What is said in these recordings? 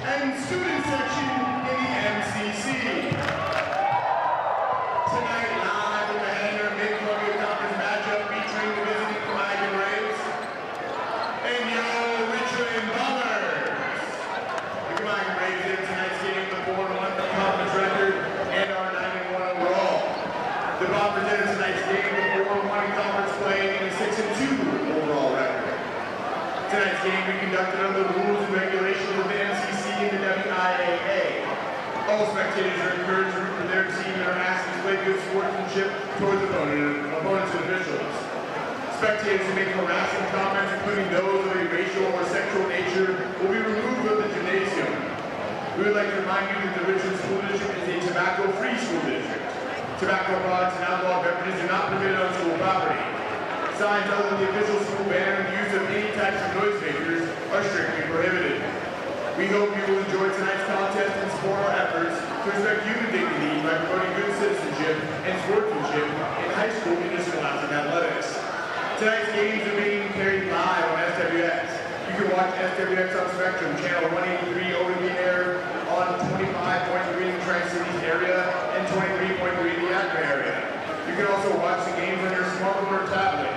and student section in the MCC. Tonight, live from the hangar, mid-Columbia Conference matchup featuring the visiting Kamiakin Braves and your Richland Varsity. The Kamiakin Braves did tonight's game with 4-1 conference record and are 9-1 overall. The Bombers did tonight's game with 4-1 conference play and a 6-2 overall record. Tonight's game we conducted under the rules and regulations of the MCC and the WIAA. All spectators are encouraged to root for their team and are asked to display good sportsmanship towards opponents and officials. Spectators who make harassing comments, including those of a racial or sexual nature, will be removed from the gymnasium. We would like to remind you that the Richland School District is a tobacco-free school district. Tobacco products and alcohol beverages are not permitted on school property. Signs other than the official school banner and the use of any types of noisemakers are strictly prohibited. We hope you will enjoy tonight's contest and support our efforts to respect human dignity by promoting good citizenship and sportsmanship in high school interscholastic athletics. Tonight's games are being carried live on SWX. You can watch SWX on Spectrum, channel 183 over the air on 25.3 in the Tri-Cities area and 23.3 in the Akron area. You can also watch the games on your smartphone or tablet,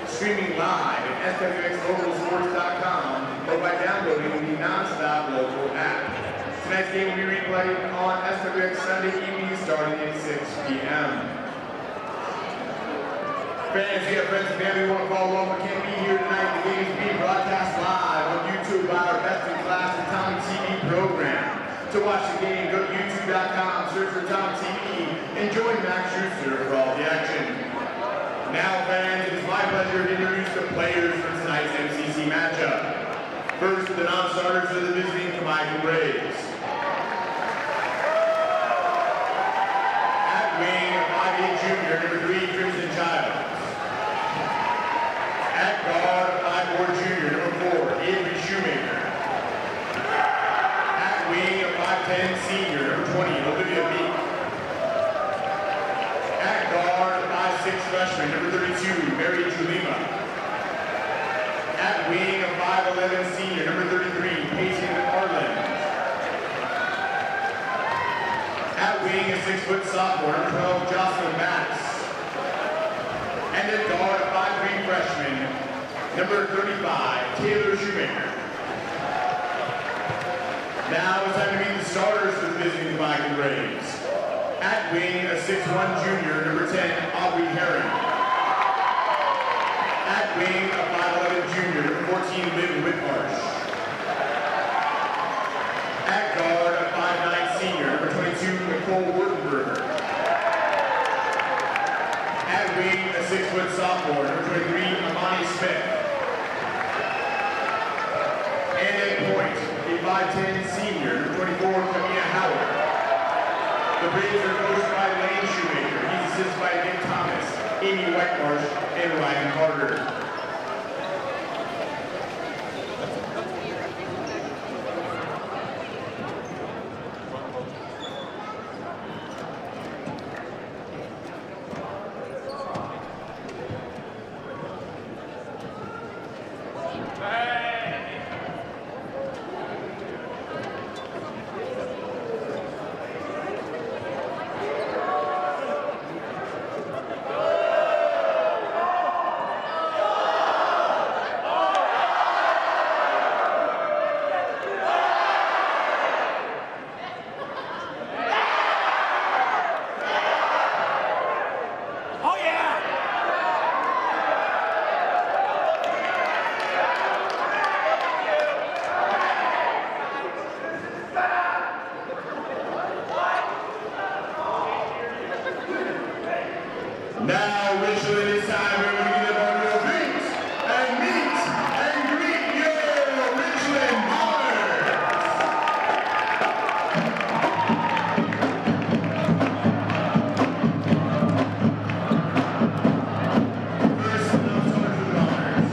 streaming live at swxlocalsports.com or by downloading the Nonstop Local app. Tonight's game will be replayed on SWX Sunday evening starting at 6 p.m. Fans, if you have friends and family who want to follow along but can't be here tonight, the game is being broadcast live on YouTube by our Best in Class and Tommy TV program. To watch the game, go to youtube.com, search for Tommy TV, and join Max Schuster for all the action. Now, fans, it is my pleasure to introduce the players for tonight's MCC matchup. First, the non-starters are the visiting Kamiakin Braves. At wing, 5'8" junior, number 3, Crimson Child. At guard, 5'4" junior, number 4, Avery Shoemaker. At wing, a 5'10" senior, number 20, Olivia Meek. At guard, 5'6" freshman, number 32, Mary Julima. At wing, a 5'11" senior, number 33, Payson Arlen. At wing, a 6-foot sophomore, number 12, Jocelyn Mattis. And at guard, a 5'3" freshman, number 35, Taylor Shoemaker. Now it's time to meet the starters for the visiting Kamiakin Braves. At wing, a 6'1" junior, number 10, Aubrey Herring. At wing, a 5'11" junior, number 14, Liv Whitmarsh. At guard, a 5'9" senior, number 22, Nicole Wurtenberger. At wing, a 6-foot sophomore, number 23, Amani Smith. And at point, a 5'10" senior, number 24, Camilla Howard. The Braves are coached by Lane Shoemaker. He's assisted by Nick Thomas, Amy Whitemarsh, and Ryan Carter. Now, Richland, it's time we're going to get up on your feet and meet and greet your Richland Bombers. First, now start with the Bombers.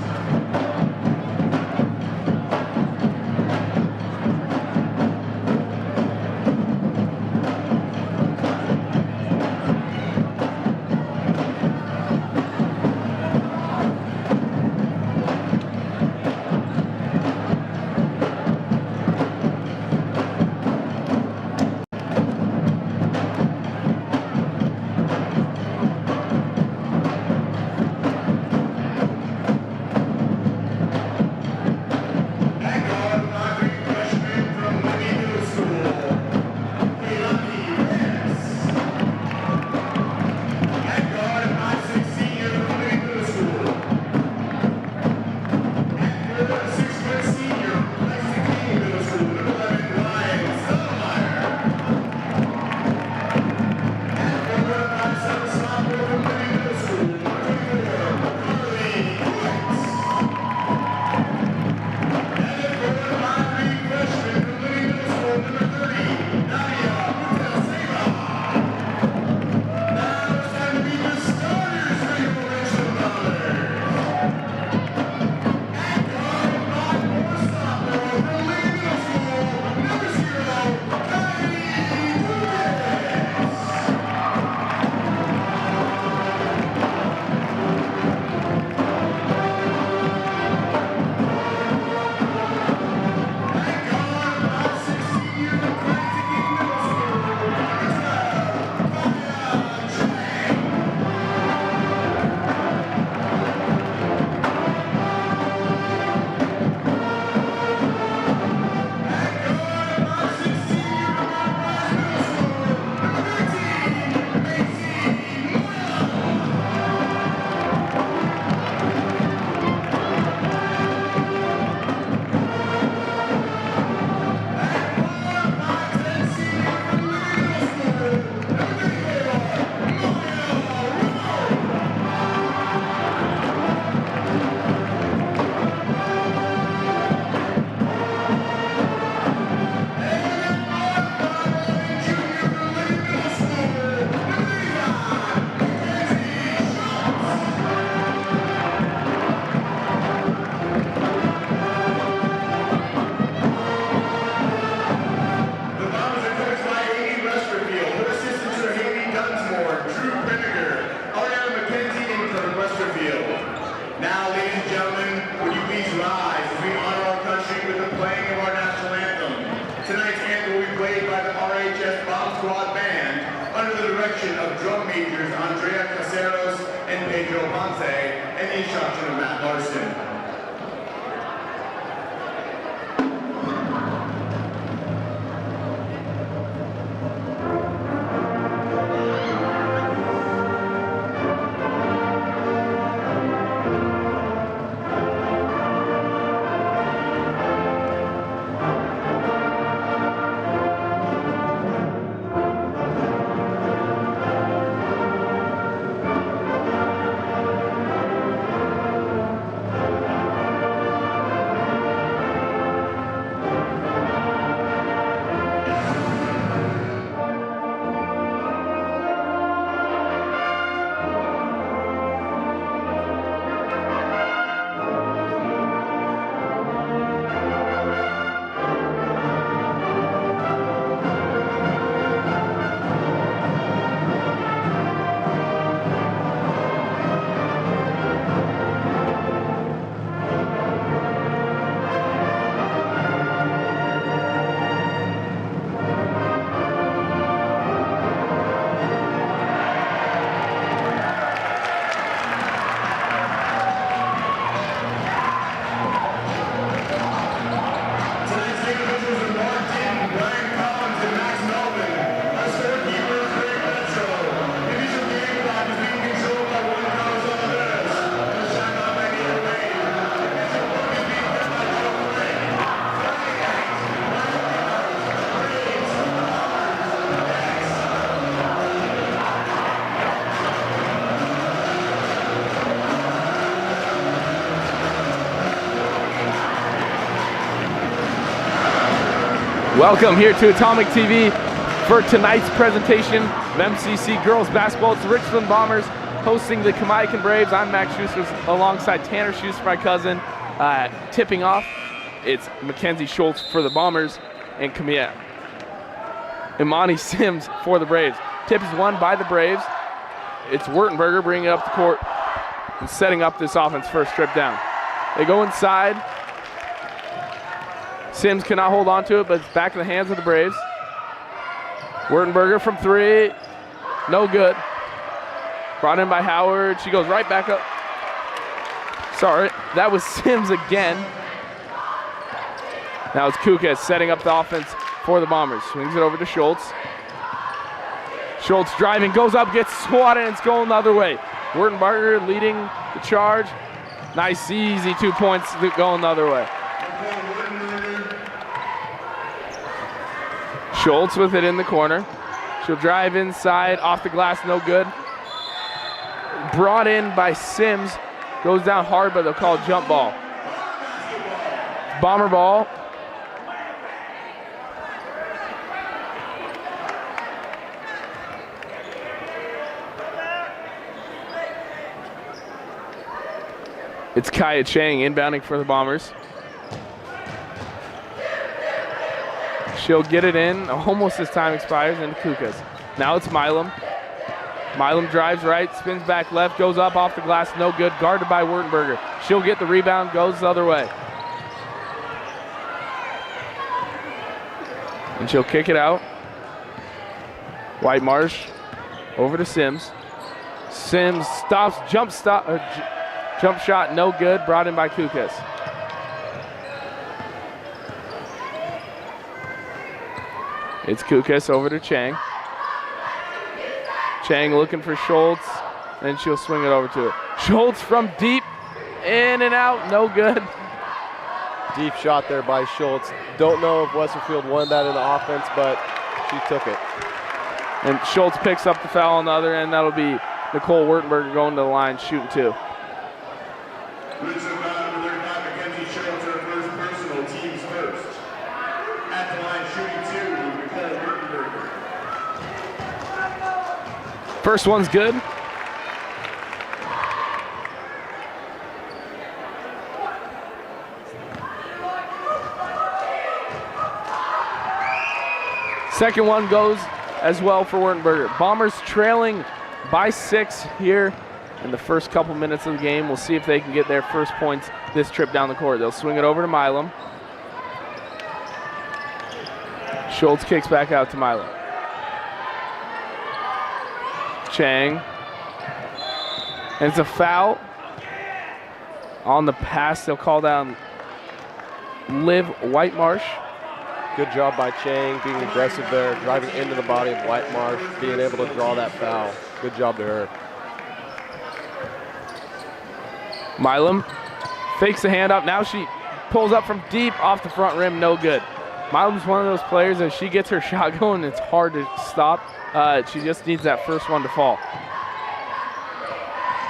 and Pedro Ponce, and the instruction of Matt Larson. Welcome here to Atomic TV for tonight's presentation of MCC Girls Basketball. It's the Richland Bombers hosting the Kamiakin Braves. I'm Max Schuster alongside Tanner Schuster, my cousin. Tipping off, it's Mackenzie Schultz for the Bombers and Imani Sims for the Braves. Tip is won by the Braves. It's Wurtenberger bringing it up the court and setting up this offense first trip down. They go inside. Sims cannot hold on to it, but it's back in the hands of the Braves. Wurtenberger from three, no good. Brought in by Howard, she goes right back up. Sorry, that was Sims again. Now it's Kukas setting up the offense for the Bombers. Swings it over to Schultz. Schultz driving, goes up, gets swatted, and it's going the other way. Wurtenberger leading the charge. Nice, easy 2 points going the other way. Schultz with it in the corner. She'll drive inside, off the glass, no good. Brought in by Sims. Goes down hard, but they'll call it jump ball. Bomber ball. It's Kaya Chang inbounding for the Bombers. She'll get it in, almost as time expires, into Kukas. Now it's Milam. Milam drives right, spins back left, goes up off the glass, no good, guarded by Wurtenberger. She'll get the rebound, goes the other way. And she'll kick it out. White Marsh over to Sims. Sims stops, jump shot, no good, brought in by Kukas. It's Kukas over to Chang. Chang looking for Schultz, and she'll swing it over to it. Schultz from deep, in and out, no good. Deep shot there by Schultz. Don't know if Westerfield won that in the offense, but she took it. And Schultz picks up the foul on the other end. That'll be Nicole Wurtenberger going to the line, shooting two. Mackenzie Schultz, her first personal, teams first. At the line, shooting two, Nicole Wurtenberger. First one's good. Second one goes as well for Wurtenberger. Bombers trailing by 6 here in the first couple minutes of the game. We'll see if they can get their first points this trip down the court. They'll swing it over to Milam. Schultz kicks back out to Milam. And it's a foul on the pass. They'll call down Liv Whitemarsh. Good job by Chang being aggressive there, driving into the body of Whitemarsh, being able to draw that foul. Good job to her. Milam fakes the handoff. Now she pulls up from deep off the front rim. No good. Milam's one of those players that she gets her shot going, it's hard to stop. She just needs that first one to fall.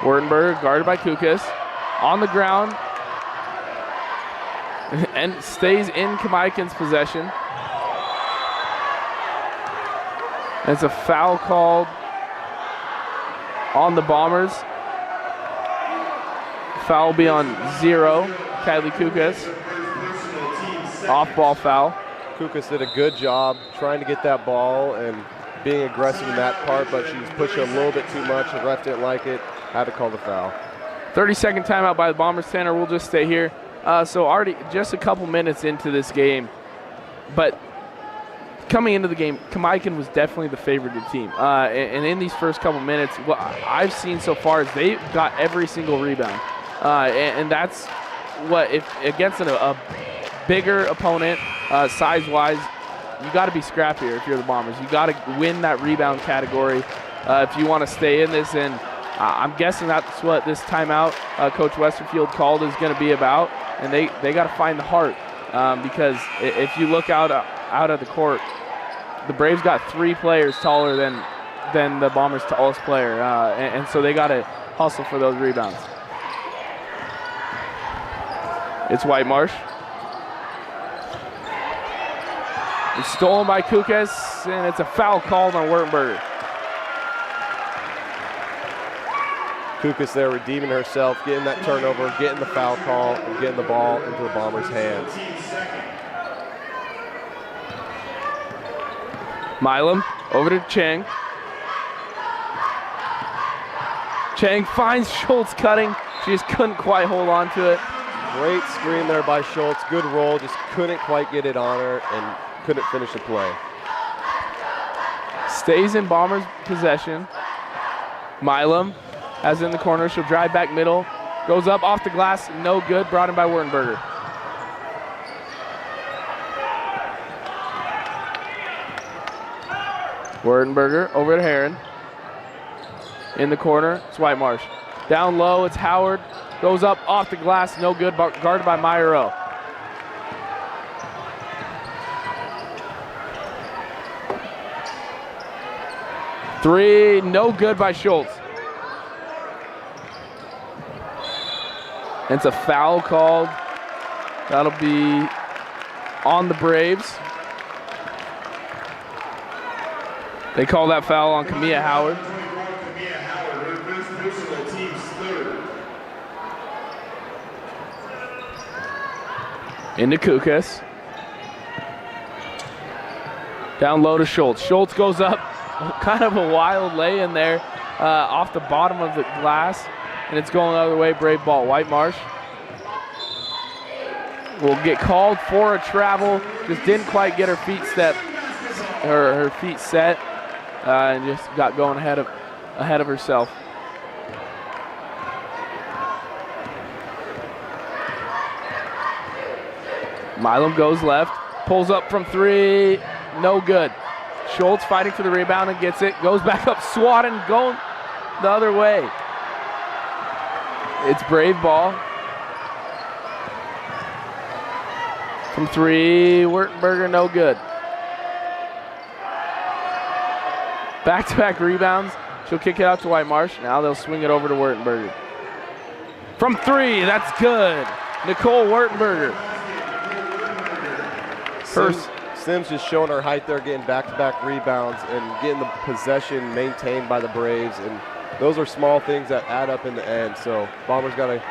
Wertenberger guarded by Kukas. On the ground. And stays in Kamiakin's possession. And it's a foul called on the Bombers. Foul will be on 0, Kylie Kukas. Off-ball foul. Kukas did a good job trying to get that ball and being aggressive in that part, but she was pushing a little bit too much. The ref didn't like it, had to call the foul. 30-second timeout by the Bombers. Tanner, we'll just stay here. So already just a couple minutes into this game, but coming into the game, Kamiakin was definitely the favorited team. And in these first couple minutes, what I've seen so far is they got every single rebound. And that's what, if against a bigger opponent, size-wise, you got to be scrappier if you're the Bombers. You got to win that rebound category if you want to stay in this. And I'm guessing that's what this timeout Coach Westerfield called is going to be about. And they got to find the heart because if you look out of the court, the Braves got 3 players taller than the Bombers' tallest player, and so they got to hustle for those rebounds. It's Whitemarsh. It's stolen by Kukas, and it's a foul called on Wertenberger. Kukas there redeeming herself, getting that turnover, getting the foul call, and getting the ball into the Bombers' hands. Milam over to Chang. Chang finds Schultz cutting. She just couldn't quite hold on to it. Great screen there by Schultz. Good roll, just couldn't quite get it on her and couldn't finish the play. Stays in Bombers' possession. Milam has it in the corner. She'll drive back middle. Goes up off the glass. No good. Brought in by Wertenberger. Wertenberger over to Heron. In the corner, it's Whitemarsh. Down low, it's Howard. Goes up off the glass, no good, guarded by Myro. Three, no good by Schultz. And it's a foul called. That'll be on the Braves. They call that foul on Kamia Howard. Into Kukas. Down low to Schultz. Schultz goes up. Kind of a wild lay in there off the bottom of the glass. And it's going the other way. Brave ball. Whitemarsh will get called for a travel. Just didn't quite get her feet set. Her feet set. And just got going ahead of herself. Milam goes left, pulls up from three, no good. Schultz fighting for the rebound and gets it, goes back up, swatting, going the other way. It's Brave ball. From three, Wertenberger, no good. Back-to-back rebounds. She'll kick it out to Whitemarsh. Now they'll swing it over to Wertenberger. From three, that's good. Nicole Wertenberger. Sims just showing her height there, getting back-to-back rebounds and getting the possession maintained by the Braves. And those are small things that add up in the end. So Bombers got to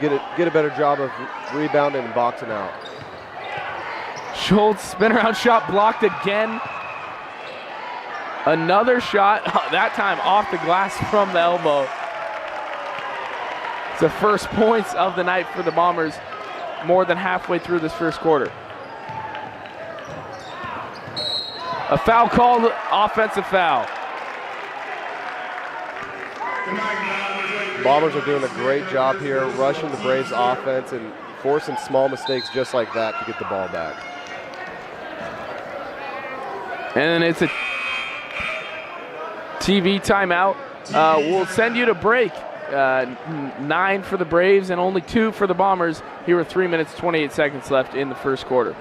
get a better job of rebounding and boxing out. Schultz spin around shot blocked again. Another shot, that time off the glass from the elbow. It's the first points of the night for the Bombers, more than halfway through this first quarter. A foul called, offensive foul. Bombers are doing a great job here, rushing the Braves offense and forcing small mistakes just like that to get the ball back. And it's a TV timeout. We'll send you to break. 9 for the Braves and only 2 for the Bombers. Here were 3 minutes, 28 seconds left in the first quarter.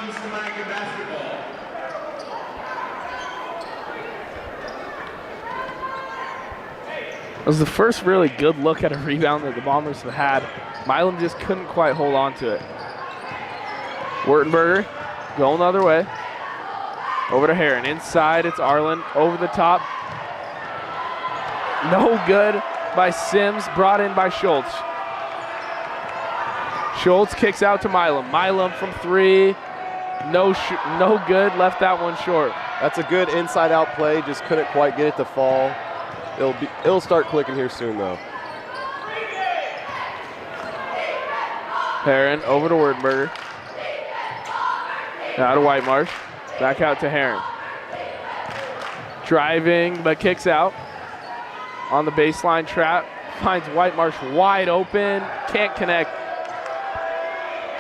Kamiakin Basketball. It was the first really good look at a rebound that the Bombers have had. Milam just couldn't quite hold on to it. Wurtenberger going the other way. Over to Heron. Inside, it's Arlen. Over the top. No good by Sims. Brought in by Schultz. Schultz kicks out to Milam. Milam from 3. No good. Left that one short. That's a good inside-out play. Just couldn't quite get it to fall. It'll start clicking here soon, though. Heron over to Wurtenberger. Now to Whitemarsh. Back out to Heron. Driving, but kicks out. On the baseline trap. Finds Whitemarsh wide open. Can't connect.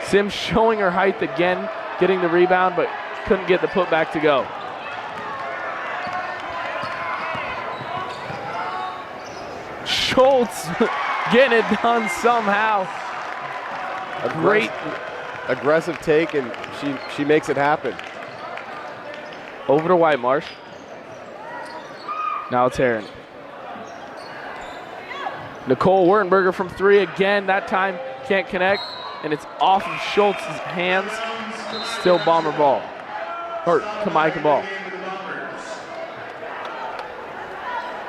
Sims showing her height again. Getting the rebound, but couldn't get the putback to go. Schultz getting it done somehow. Great. Aggressive take, and she makes it happen. Over to Whitemarsh. Now it's Heron. Nicole Wurtenberger from 3 again. That time can't connect, and it's off of Schultz's hands. Still Bomber ball. Or Kamiakin ball.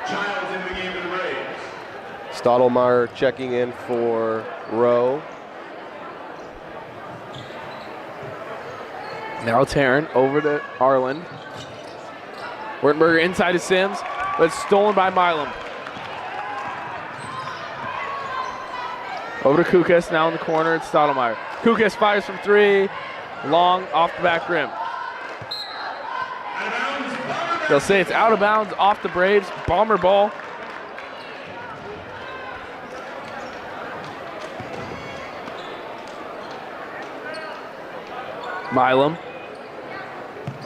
Childs in the game for the Braves. Stottlemyre checking in for Rowe. Now it's Heron over to Arlen. Wurtenberger inside to Sims, but it's stolen by Milam. Over to Kukas, now in the corner, it's Stottlemyre. Kukas fires from 3, long off the back rim. They'll say it's out of bounds off the Braves, Bomber ball. Milam.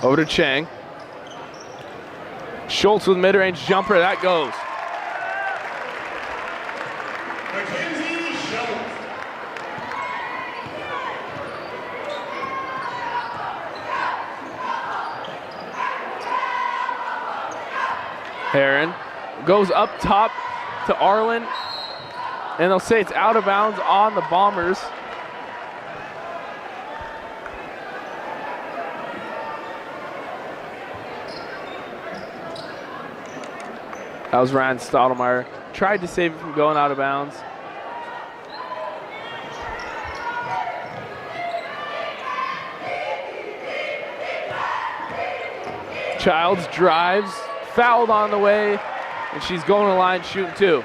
Over to Chang. Schultz with mid-range jumper, that goes. Heron goes up top to Arlen, and they'll say it's out of bounds on the Bombers. That was Ryan Stottlemyre. Tried to save it from going out of bounds. Childs drives, fouled on the way, and she's going to the line shooting 2.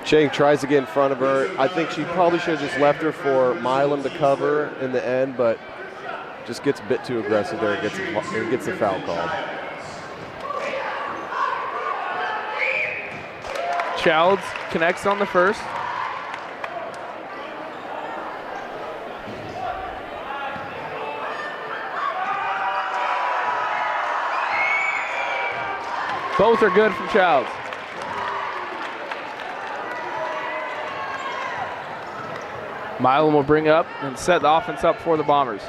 Chang tries to get in front of her. I think she probably should have just left her for Milam to cover in the end, but just gets a bit too aggressive there and gets the foul called. Childs connects on the first. Both are good from Childs. Milam will bring up and set the offense up for the Bombers.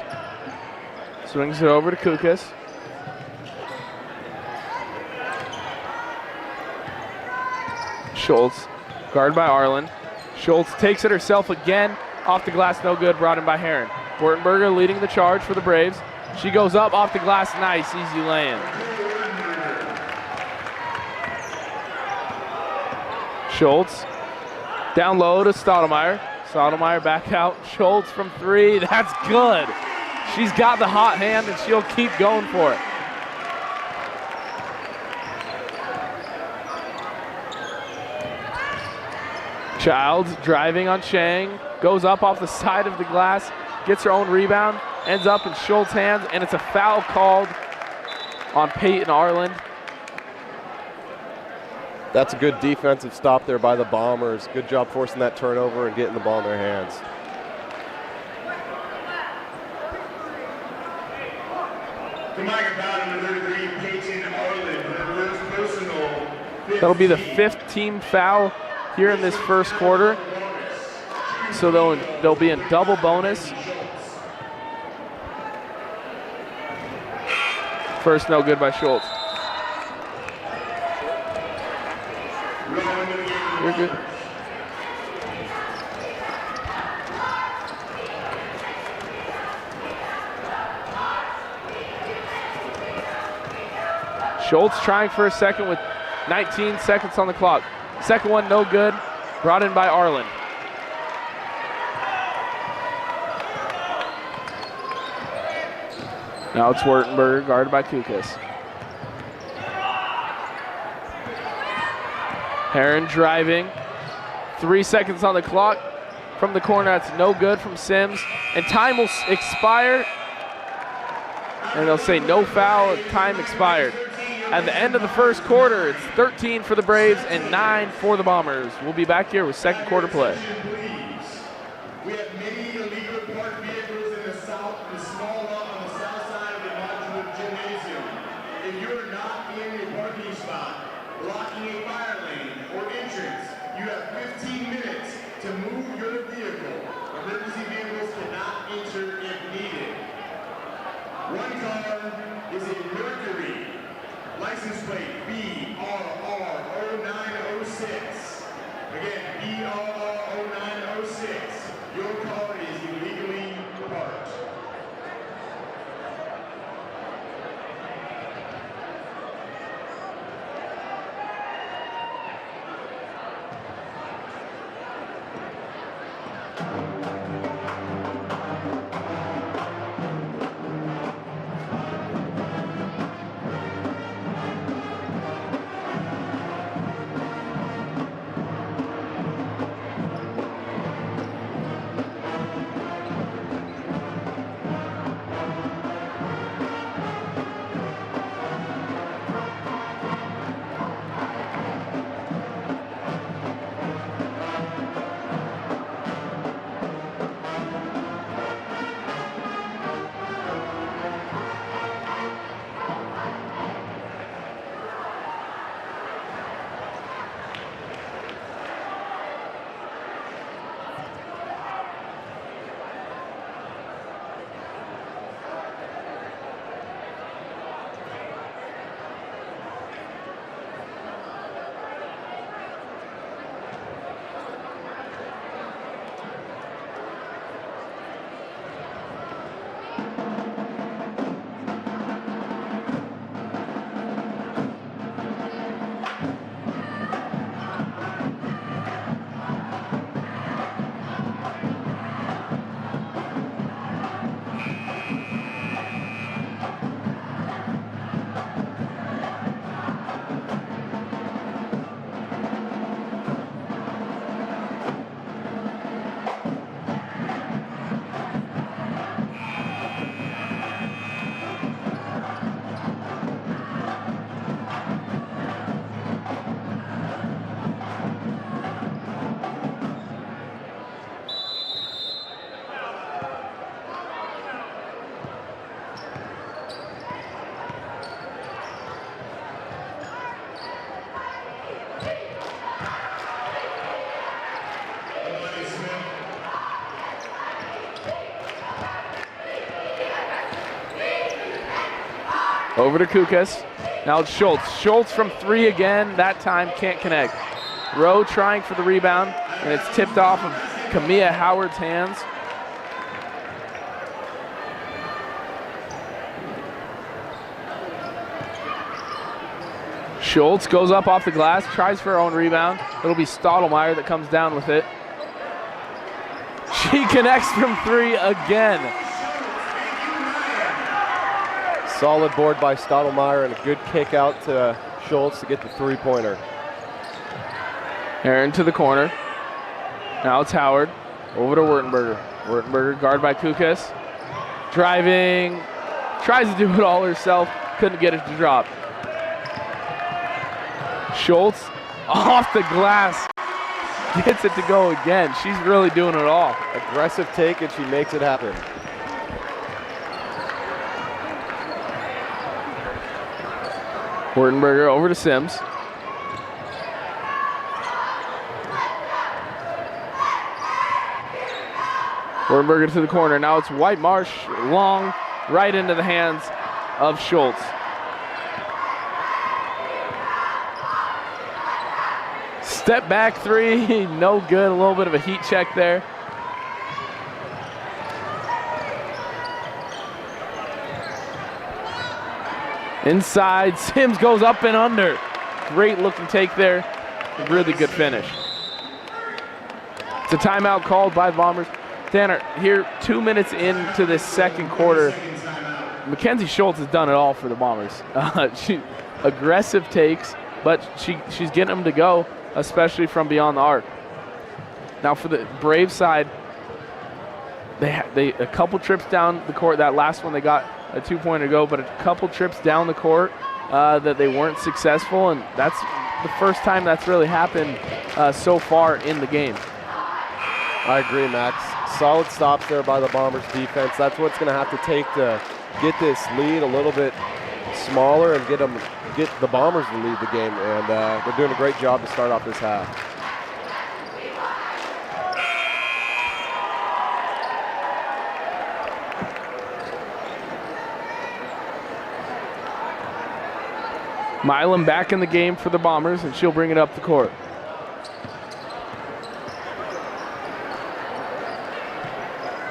Swings it over to Kukas. Schultz, guarded by Arlen. Schultz takes it herself again. Off the glass, no good, brought in by Herron. Wertenberger leading the charge for the Braves. She goes up, off the glass, nice, easy lay-in. Schultz, down low to Stoudemire. Stoudemire back out, Schultz from three, that's good. She's got the hot hand and she'll keep going for it. Childs driving on Chang, goes up off the side of the glass, gets her own rebound, ends up in Schultz's hands, and it's a foul called on Peyton Arlen. That's a good defensive stop there by the Bombers. Good job forcing that turnover and getting the ball in their hands. That'll be the 5th team foul here in this first quarter. So they'll be in double bonus. First no good by Schultz. You're good. Schultz trying for a second with 19 seconds on the clock. Second one no good, brought in by Arlen. Now it's Wertenberger, guarded by Kukas. Herron driving. 3 seconds on the clock. From the corner, that's no good from Sims. And time will expire. And they'll say no foul, time expired. At the end of the first quarter, it's 13 for the Braves and 9 for the Bombers. We'll be back here with second quarter play. We have many illegal parked vehicles in the small lot on the south side of the Richland Gymnasium. If you're not in your parking spot, blocking a fire lane or entrance, you have 15 minutes to move your vehicle. Emergency vehicles cannot enter if needed. One car is a Mercury. License plate BRR0906. Again, BRR0906. Your car is illegally parked. Over to Kukas. Now it's Schultz. Schultz from 3 again. That time can't connect. Rowe trying for the rebound, and it's tipped off of Kamia Howard's hands. Schultz goes up off the glass, tries for her own rebound. It'll be Stottlemyre that comes down with it. She connects from 3 again. Solid board by Stottlemyre and a good kick out to Schultz to get the 3-pointer. Aaron to the corner. Now it's Howard. Over to Wurtenberger. Wurtenberger guarded by Kukas. Driving. Tries to do it all herself. Couldn't get it to drop. Schultz off the glass. Gets it to go again. She's really doing it all. Aggressive take, and she makes it happen. Wurtenberger over to Sims. Wurtenberger to the corner. Now it's White Marsh, long, right into the hands of Schultz. Step back 3, no good. A little bit of a heat check there. Inside, Sims goes up and under. Great looking take there. Really good finish. It's a timeout called by the Bombers. Tanner, here 2 minutes into this second quarter, Mackenzie Schultz has done it all for the Bombers. She aggressive takes, but she's getting them to go, especially from beyond the arc. Now for the Braves side, they a couple trips down the court. That last one they got a 2-pointer to go, but a couple trips down the court that they weren't successful, and that's the first time that's really happened so far in the game. I agree, Max. Solid stops there by the Bombers defense. That's what it's going to have to take to get this lead a little bit smaller and get the Bombers to lead the game, and they're doing a great job to start off this half. Milam back in the game for the Bombers, and she'll bring it up the court.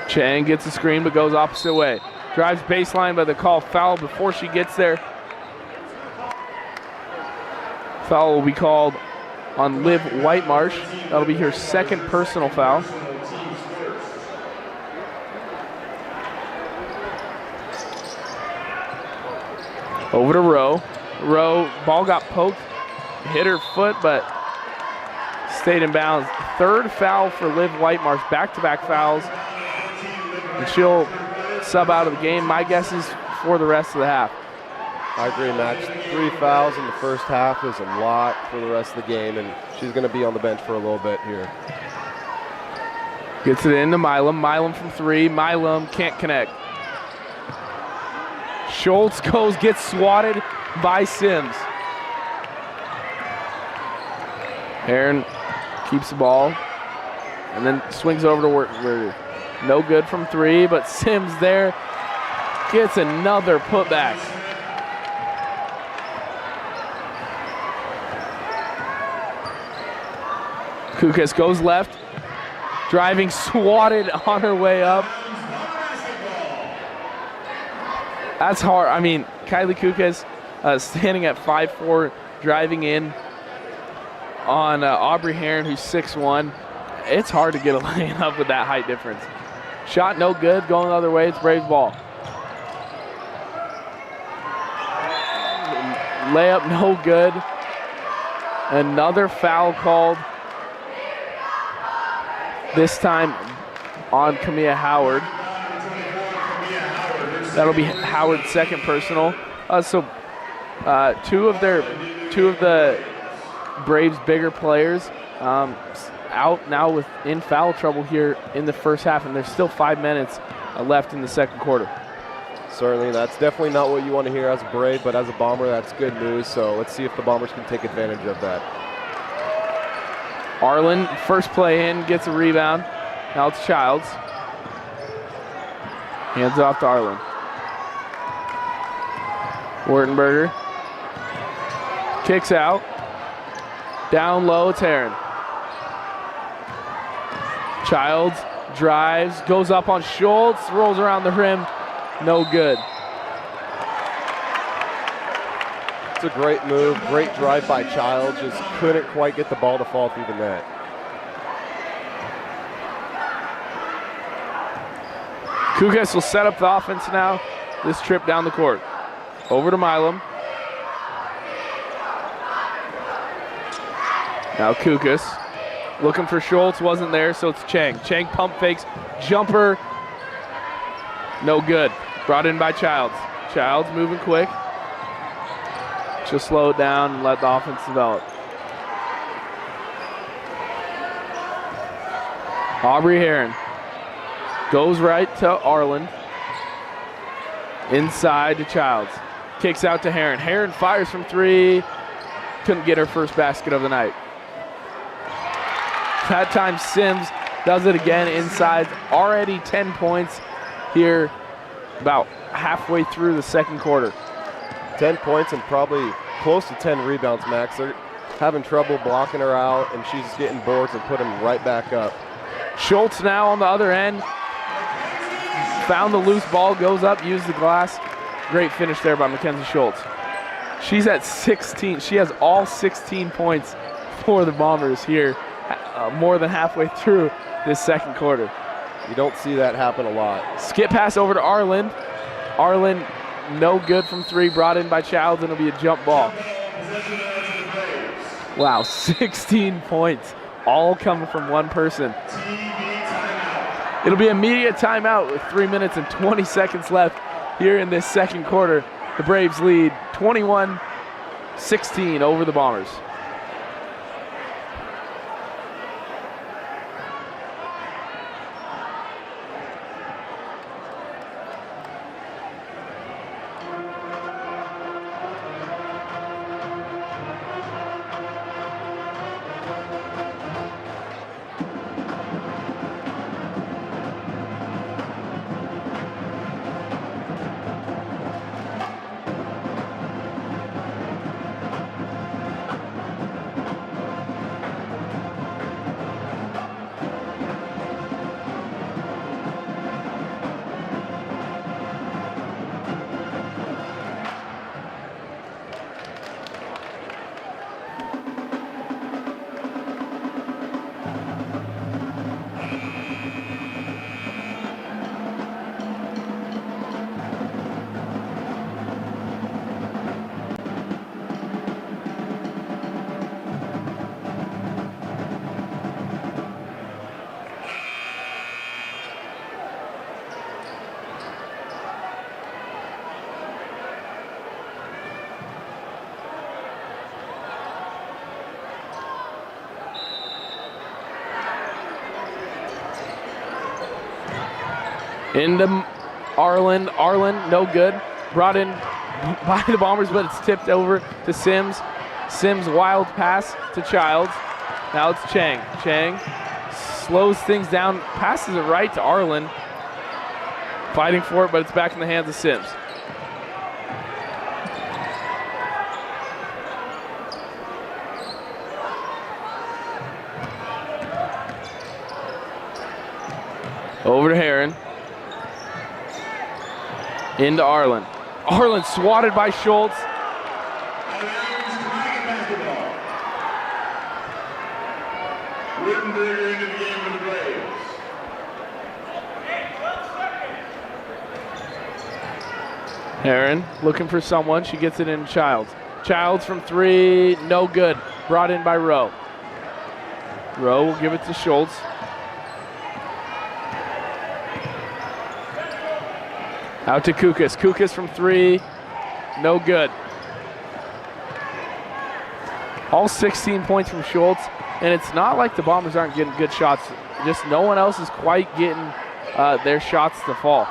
Chang gets a screen but goes opposite way. Drives baseline, but they call foul before she gets there. Foul will be called on Liv Whitemarsh. That'll be her second personal foul. Over to Rowe. Rowe, ball got poked, hit her foot, but stayed in bounds. Third foul for Liv Whitemarsh, back-to-back fouls. And she'll sub out of the game. My guess is for the rest of the half. I agree, Max. 3 fouls in the first half is a lot for the rest of the game, and she's going to be on the bench for a little bit here. Gets it into Milam. Milam from 3. Milam can't connect. Schultz gets swatted by Sims. Aaron keeps the ball and then swings over to Wurtenberger. No good from 3, but Sims there gets another putback. Kukas goes left, driving, swatted on her way up. That's hard. I mean, Kylie Kukas standing at 5'4", driving in on Aubrey Heron, who's 6'1". It's hard to get a lane up with that height difference. Shot no good, going the other way. It's Braves ball. Layup no good. Another foul called. This time on Kamia Howard. That'll be Howard's second personal. Two of the Braves' bigger players out now in foul trouble here in the first half, and there's still 5 minutes left in the second quarter. Certainly, that's definitely not what you want to hear as a Brave, but as a Bomber, that's good news. So let's see if the Bombers can take advantage of that. Arlen, first play in, gets a rebound. Now it's Childs. Hands off to Arlen. Wurtenberger kicks out. Down low, it's Heron. Childs drives, goes up on Schultz, rolls around the rim, no good. It's a great move, great drive by Childs, just couldn't quite get the ball to fall through the net. Kukas will set up the offense now, this trip down the court. Over to Milam. Now Kukas looking for Schultz, wasn't there, so it's Chang. Chang pump fakes, jumper, no good. Brought in by Childs. Childs moving quick. She'll slow it down and let the offense develop. Aubrey Heron goes right to Arlen. Inside to Childs. Kicks out to Heron. Heron fires from three. Couldn't get her first basket of the night. That time Sims does it again inside. Already 10 points here about halfway through the second quarter. 10 points and probably close to 10 rebounds, Max. They're having trouble blocking her out, and she's getting boards and putting them right back up. Schultz now on the other end. Found the loose ball, goes up, used the glass. Great finish there by Mackenzie Schultz. She's at 16. She has all 16 points for the Bombers here, more than halfway through this second quarter. You don't see that happen a lot. Skip pass over to Arlen. Arlen, no good from three, brought in by Childs, and it'll be a jump ball. Wow, 16 points, all coming from one person. It'll be immediate timeout with 3 minutes and 20 seconds left here in this second quarter. The Braves lead 21-16 over the Bombers. Into Arlen. Arlen, no good. Brought in by the Bombers, but it's tipped over to Sims. Sims, wild pass to Childs. Now it's Chang. Chang slows things down, passes it right to Arlen. Fighting for it, but it's back in the hands of Sims. Over to Heron. Into Arlen. Arlen swatted by Schultz. Wittenberger into the game for the Braves. Heron looking for someone. She gets it in Childs. Childs from three, no good. Brought in by Rowe. Rowe will give it to Schultz. Out to Kukas. Kukas from three, no good. All 16 points from Schultz, and it's not like the Bombers aren't getting good shots. Just no one else is quite getting their shots to fall.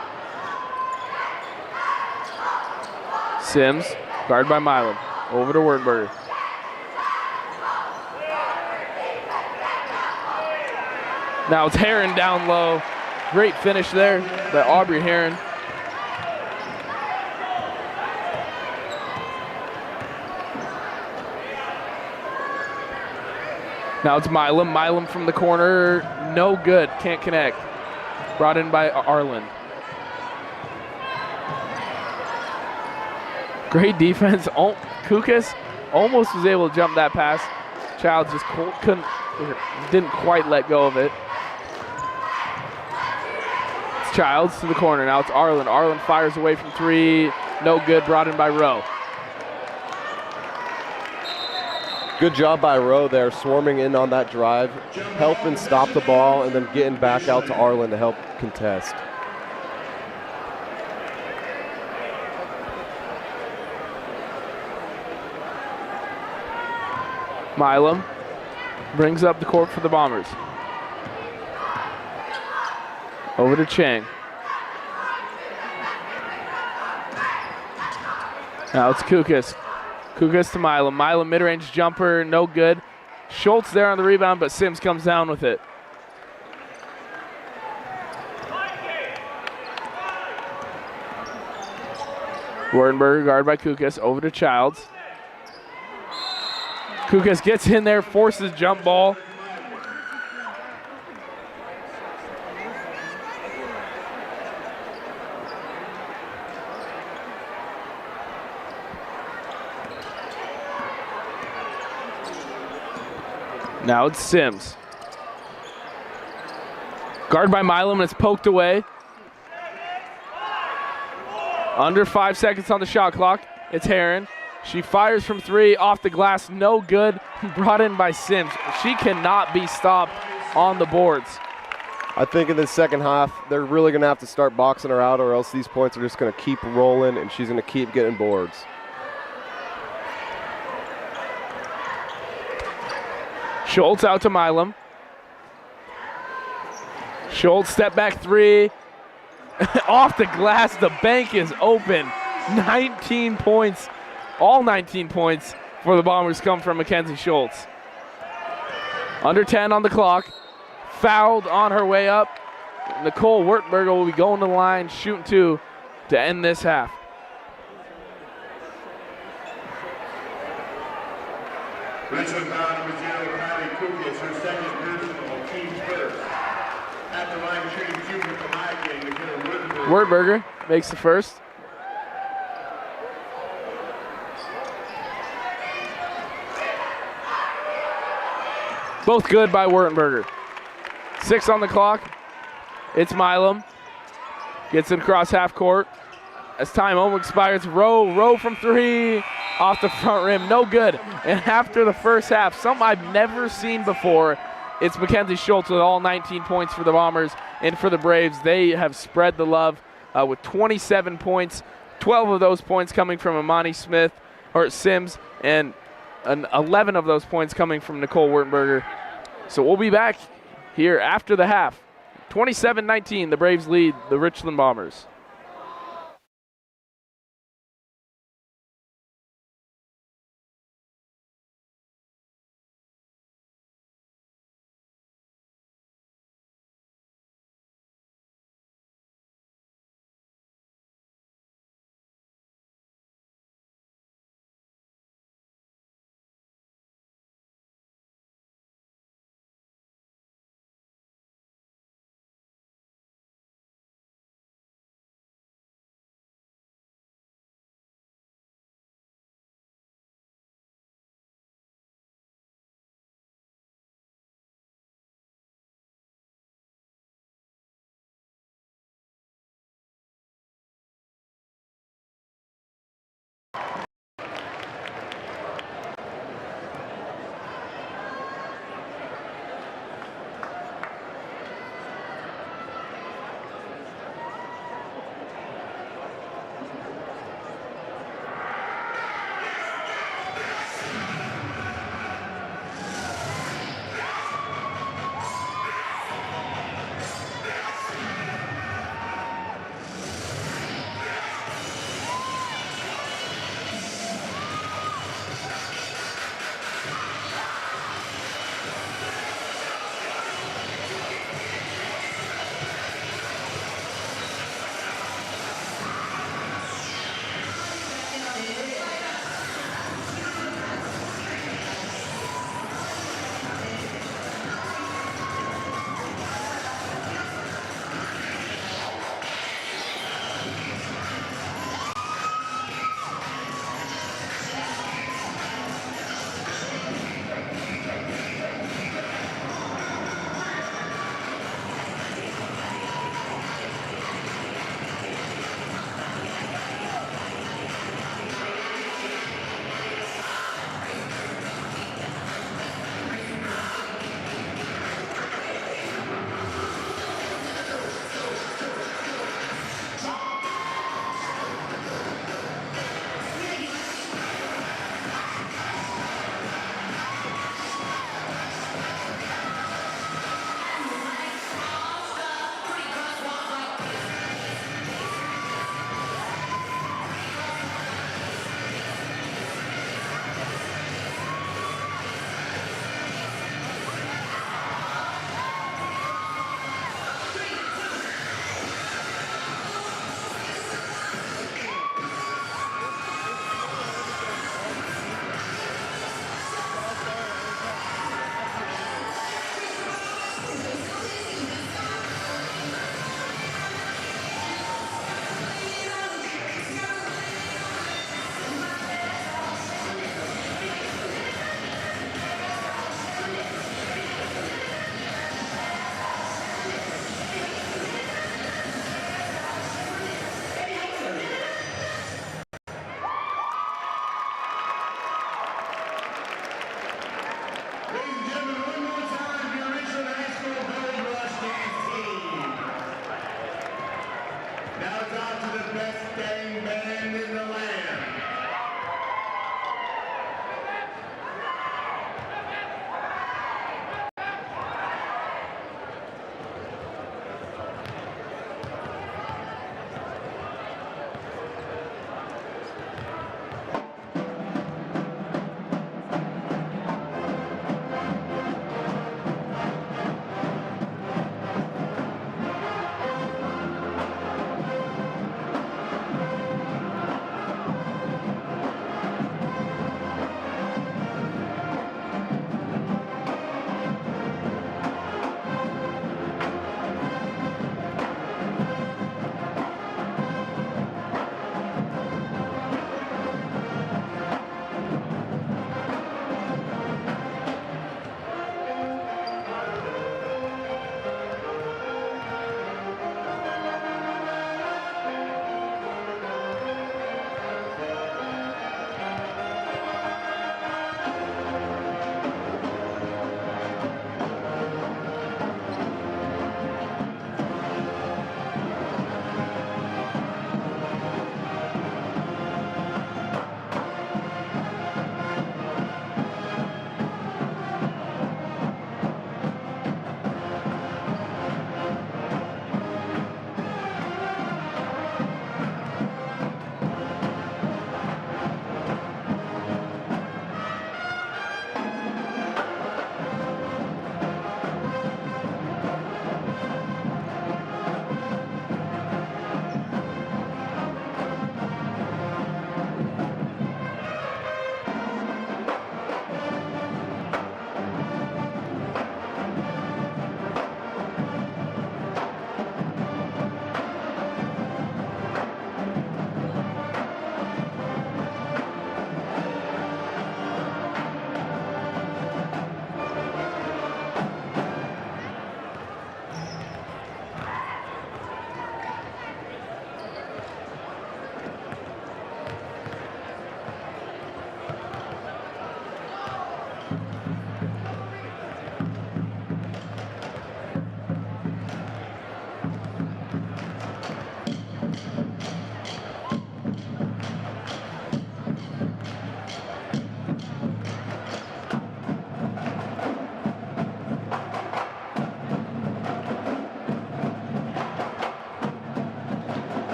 Sims, guarded by Milam. Over to Wurtenberger. Now it's Heron down low. Great finish there by Aubrey Heron. Now it's Milam. Milam from the corner, no good, can't connect. Brought in by Arlen. Great defense. Kukas almost was able to jump that pass. Childs just didn't quite let go of it. It's Childs to the corner. Now it's Arlen. Arlen fires away from three. No good. Brought in by Rowe. Good job by Rowe there, swarming in on that drive, helping stop the ball, and then getting back out to Arlen to help contest. Milam brings up the court for the Bombers. Over to Chang. Now it's Kukas. Kukas to Milam. Milam mid-range jumper, no good. Schultz there on the rebound, but Sims comes down with it. Wardenberger guarded by Kukas. Over to Childs. Kukas gets in there, forces jump ball. Now it's Sims. Guarded by Milam, and it's poked away. Under 5 seconds on the shot clock. It's Heron. She fires from three, off the glass, no good. Brought in by Sims. She cannot be stopped on the boards. I think in the second half, they're really going to have to start boxing her out, or else these points are just going to keep rolling, and she's going to keep getting boards. Schultz out to Milam. Schultz step back three. Off the glass, the bank is open. 19 points. All 19 points for the Bombers come from Mackenzie Schultz. Under 10 on the clock. Fouled on her way up. Nicole Wertberger will be going to the line, shooting two to end this half. Richland foul number 0, Kylie Kukas, her second personal, team first. At the line, shooting two for Kamiakin, Nicole Wertberger makes the first. Both good by Wertenberger. 6 on the clock. It's Milam. Gets it across half court. As time almost expires, Rowe from three. Off the front rim, no good. And after the first half, something I've never seen before, it's Mackenzie Schultz with all 19 points for the Bombers. And for the Braves, they have spread the love with 27 points. 12 of those points coming from Imani Sims, and 11 of those points coming from Nicole Wertenberger. So we'll be back here after the half. 27-19, the Braves lead the Richland Bombers.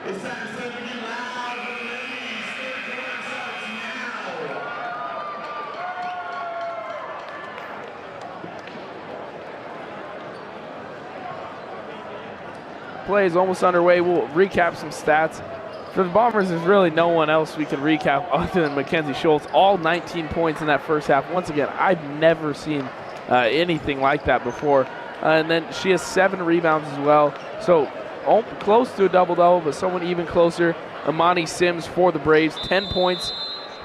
It's time to start to get loud for the ladies. Third quarter starts now. Play is almost underway. We'll recap some stats. For the Bombers, there's really no one else we can recap other than Mackenzie Schultz. All 19 points in that first half. Once again, I've never seen anything like that before. And then she has 7 rebounds as well. So close to a double-double, but someone even closer. Imani Sims for the Braves, 10 points.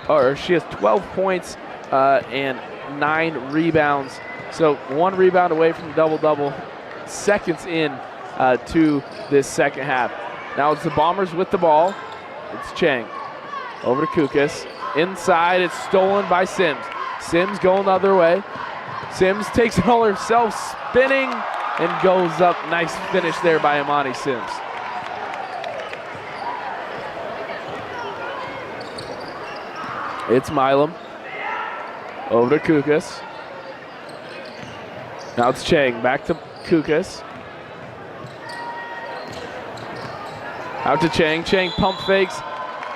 Or she has 12 points and 9 rebounds. So 1 rebound away from the double-double. Seconds in to this second half. Now it's the Bombers with the ball. It's Chang. Over to Kukas. Inside, it's stolen by Sims. Sims going the other way. Sims takes it all herself, spinning, and goes up. Nice finish there by Imani Sims. It's Milam. Over to Kukas. Now it's Chang. Back to Kukas. Out to Chang. Chang pump fakes.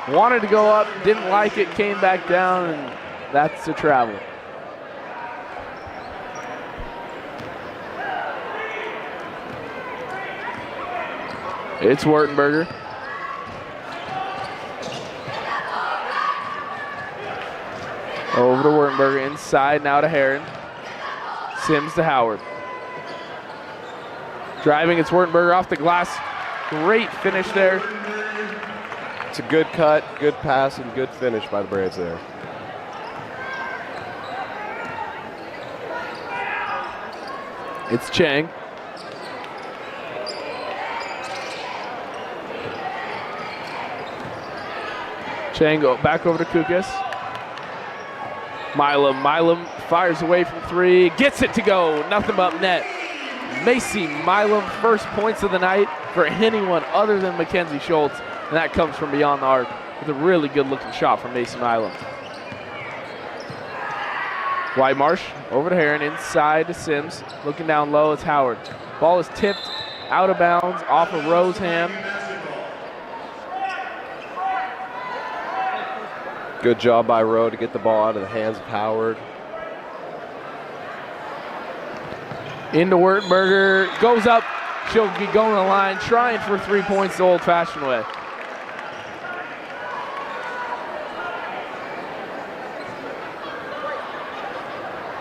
Wanted to go up, didn't like it, came back down, and that's the travel. It's Wurtenberger. Over to Wurtenberger, inside, now to Heron. Sims to Howard. Driving, it's Wurtenberger off the glass. Great finish there. It's a good cut, good pass, and good finish by the Braves there. It's Chang. Chang go back over to Kukas. Milam fires away from 3, gets it to go, nothing but net. Macy Milam, first points of the night for anyone other than Mackenzie Schultz, and that comes from beyond the arc with a really good looking shot from Macy Milam. White Marsh over to Heron, inside to Sims, looking down low, it's Howard. Ball is tipped out of bounds off of Rowe's hand. Good job by Rowe to get the ball out of the hands of Howard. Into Wurtenberger, goes up, she'll be going to the line, trying for 3 points the old-fashioned way.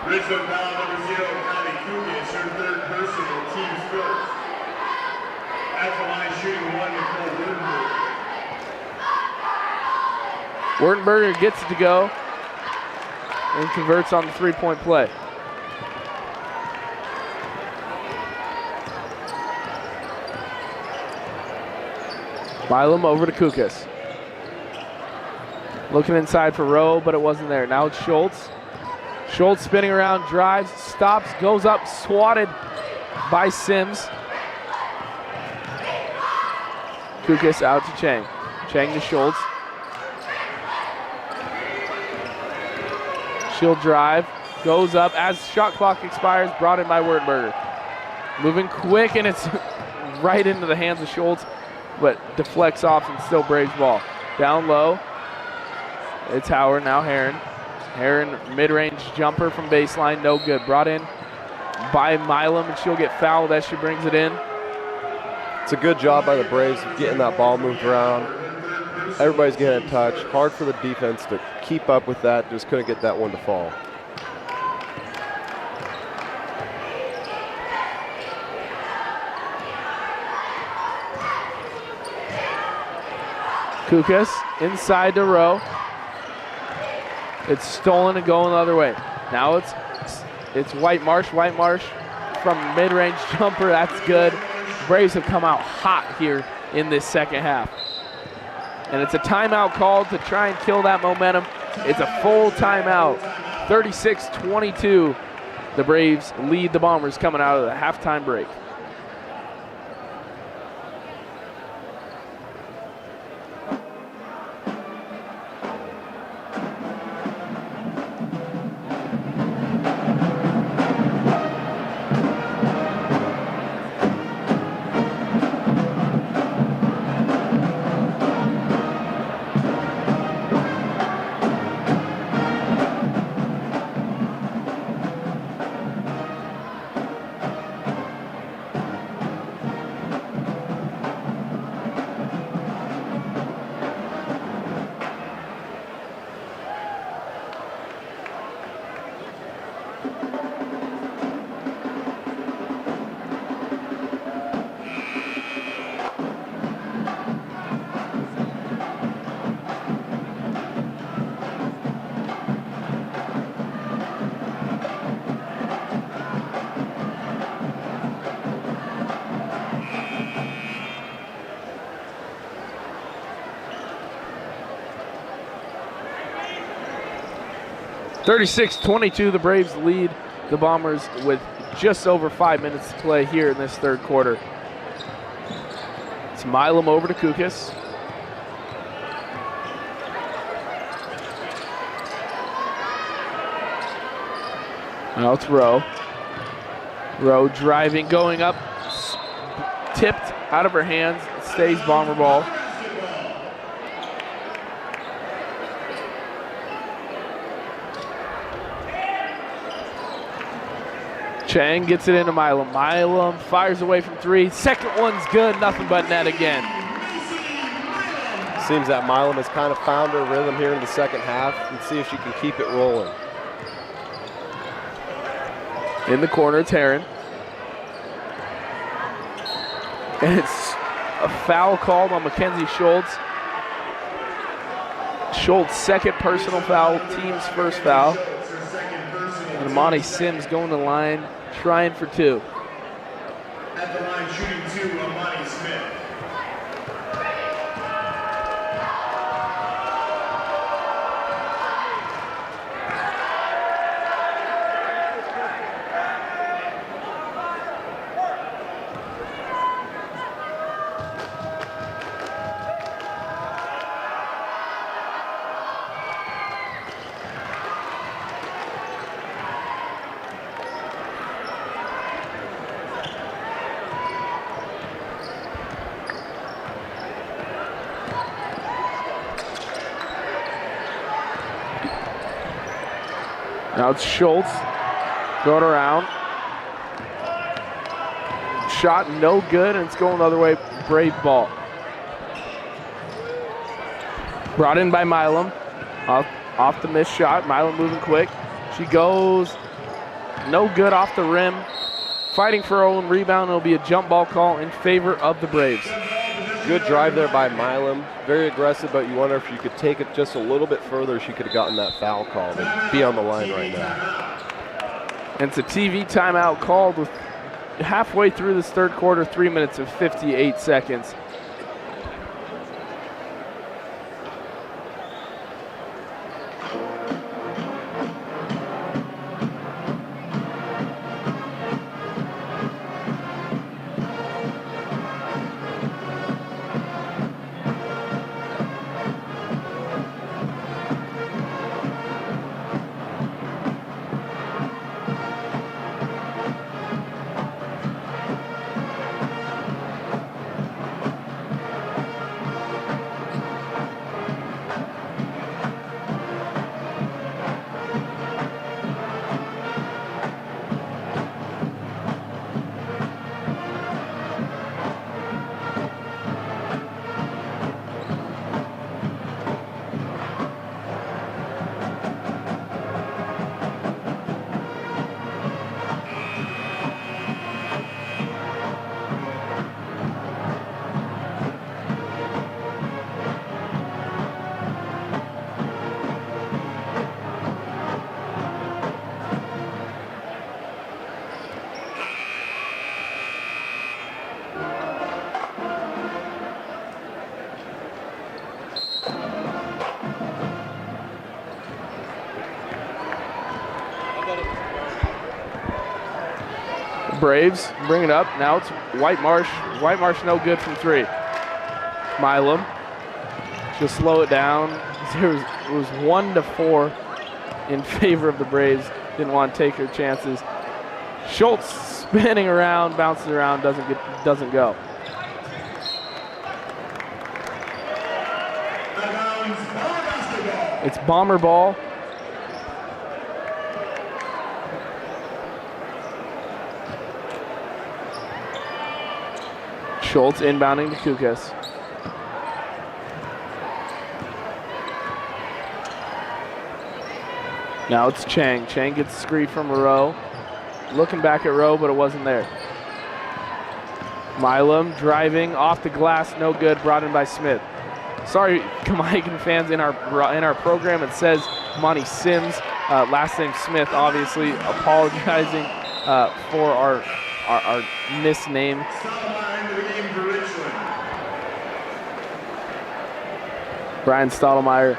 Richland foul number 0, Kamiakin, her third personal, team's first. At the line shooting 1, Nicole Wurtenberger. Wurtenberger gets it to go and converts on the 3-point play. Milam over to Kukas. Looking inside for Rowe, but it wasn't there. Now it's Schultz. Schultz spinning around, drives, stops, goes up, swatted by Sims. Kukas out to Chang. Chang to Schultz. She'll drive, goes up as shot clock expires, brought in by Wurtenberger. Moving quick, and it's right into the hands of Schultz, but deflects off and still Braves ball. Down low, it's Howard, now Heron. Heron, mid-range jumper from baseline, no good. Brought in by Milam, and she'll get fouled as she brings it in. It's a good job by the Braves of getting that ball moved around. Everybody's getting a touch. Hard for the defense to keep up with that. Just couldn't get that one to fall. Kukas inside to Rowe. It's stolen and going the other way. Now it's White Marsh. White Marsh from mid-range jumper. That's good. Braves have come out hot here in this second half. And it's a timeout called to try and kill that momentum. It's a full timeout. 36-22. The Braves lead the Bombers coming out of the halftime break. 36-22, the Braves lead the Bombers with just over 5 minutes to play here in this third quarter. It's Milam over to Kukas. Now it's Rowe. Rowe driving, going up, tipped out of her hands, stays Bomber ball. Chang gets it into Milam. Milam fires away from three. Second one's good, nothing but net again. Seems that Milam has kind of found her rhythm here in the second half, and see if she can keep it rolling. In the corner, it's Heron. And it's a foul called on Mackenzie Schultz. Schultz' second personal foul, team's first foul. And Amani Sims going to the line, trying for two. At the line, shooting two, Amani Smith. Now it's Schultz going around. Shot no good, and it's going the other way. Brave ball. Brought in by Milam. Off the missed shot. Milam moving quick. She goes no good off the rim. Fighting for her own rebound. It'll be a jump ball call in favor of the Braves. Good drive there by Milam. Very aggressive, but you wonder if you could take it just a little bit further, she could have gotten that foul called and be on the line right now. And it's a TV timeout called with halfway through this third quarter, 3 minutes and 58 seconds. Braves bring it up. Now it's White Marsh. White Marsh no good from three. Milam. She'll slow it down. It was 1-4 in favor of the Braves. Didn't want to take her chances. Schultz spinning around, bounces around, doesn't go. It's Bomber ball. Schultz inbounding to Kukas. Now it's Chang. Chang gets a screen from Rowe. Looking back at Rowe, but it wasn't there. Milam driving off the glass, no good, brought in by Smith. Sorry, Kamiakin fans, in our program it says Monty Sims, last name Smith, obviously apologizing for our misname. Brian Stottlemyre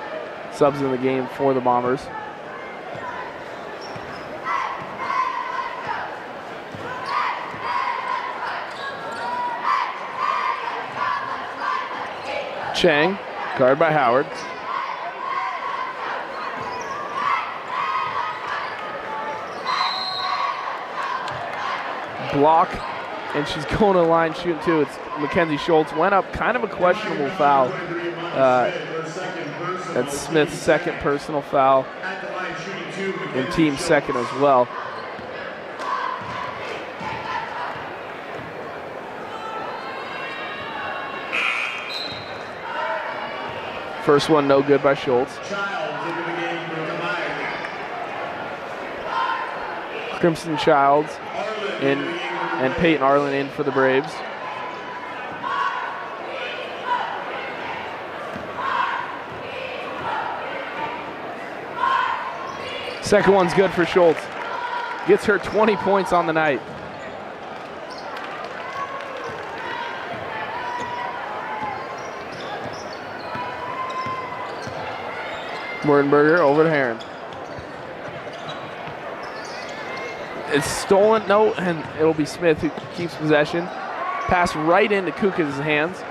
subs in the game for the Bombers. Chang, guard by Howard. Block, and she's going to the line shooting too. It's Mackenzie Schultz. Went up, kind of a questionable foul. That's Smith's second personal foul, and team second as well. First one no good by Schultz. Crimson Childs in, and Peyton Arlen in for the Braves. Second one's good for Schultz. Gets her 20 points on the night. Werdenberger over to Heron. It's stolen, no, and it'll be Smith who keeps possession. Pass right into Kukas' hands.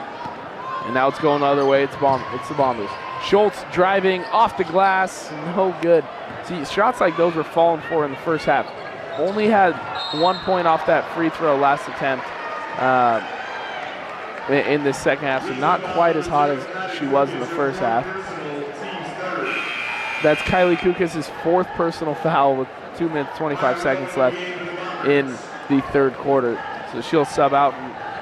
And now it's going the other way, it's the Bombers. Schultz driving off the glass, no good. See, shots like those were falling for in the first half. Only had 1 point off that free throw last attempt in the second half, so not quite as hot as she was in the first half. That's Kylie Kukas' fourth personal foul with 2 minutes, 25 seconds left in the third quarter. So she'll sub out,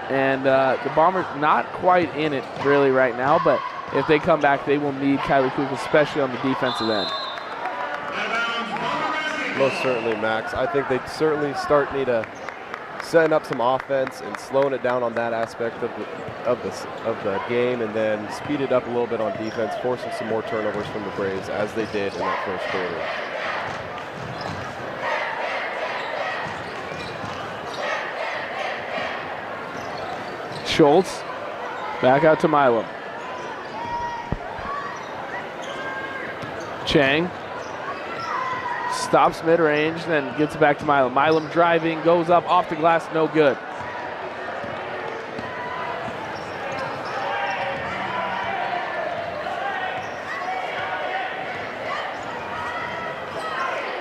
and the Bombers not quite in it really right now, but if they come back, they will need Kylie Kukas, especially on the defensive end. Most certainly, Max. I think they certainly need to setting up some offense and slowing it down on that aspect of the game, and then speed it up a little bit on defense, forcing some more turnovers from the Braves as they did in that first quarter. Schultz back out to Milam. Chang stops mid-range, then gets it back to Milam. Milam driving, goes up off the glass, no good.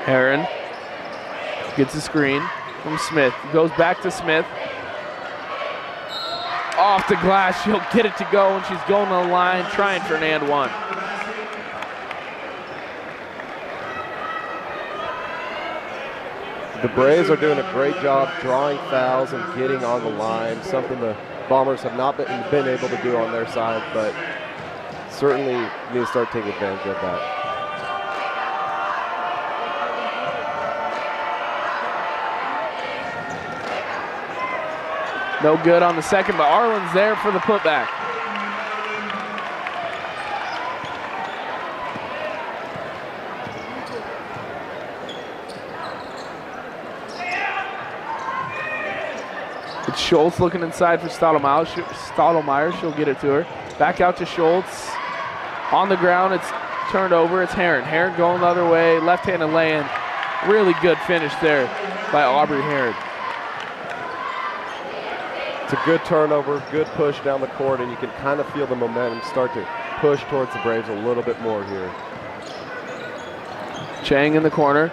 Heron gets a screen from Smith. Goes back to Smith. Off the glass, she'll get it to go, and she's going to the line, trying for an and one. The Braves are doing a great job drawing fouls and getting on the line, something the Bombers have not been able to do on their side, but certainly need to start taking advantage of that. No good on the second, but Arlen's there for the putback. It's Schultz looking inside for Stottlemyre. She'll get it to her. Back out to Schultz. On the ground, it's turned over. It's Heron. Heron going the other way. Left-handed lay-in. Really good finish there by Aubrey Heron. It's a good turnover, good push down the court, and you can kind of feel the momentum start to push towards the Braves a little bit more here. Chang in the corner.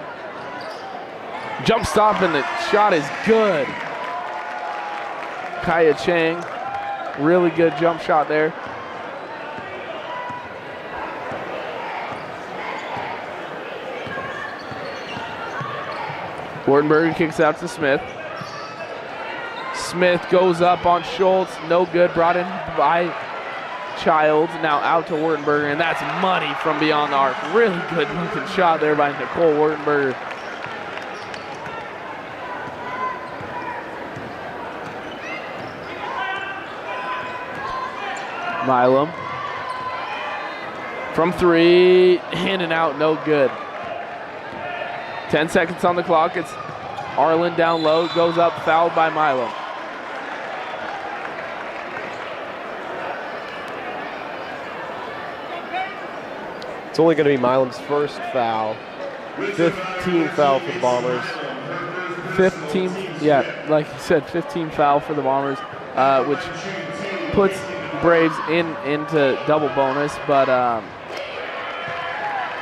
Jump stop, and the shot is good. Kaya Chang, really good jump shot there. Wardenberger kicks out to Smith. Smith goes up on Schultz, no good, brought in by Childs, now out to Wardenberger, and that's money from beyond the arc. Really good looking shot there by Nicole Wardenberger. Milam from three, in and out, no good. 10 seconds on the clock. It's Arlen down low, goes up, fouled by Milam. It's only going to be Milam's first foul. 15 foul for the Bombers. 15, yeah, like you said, 15 foul for the Bombers, which puts Braves into double bonus, but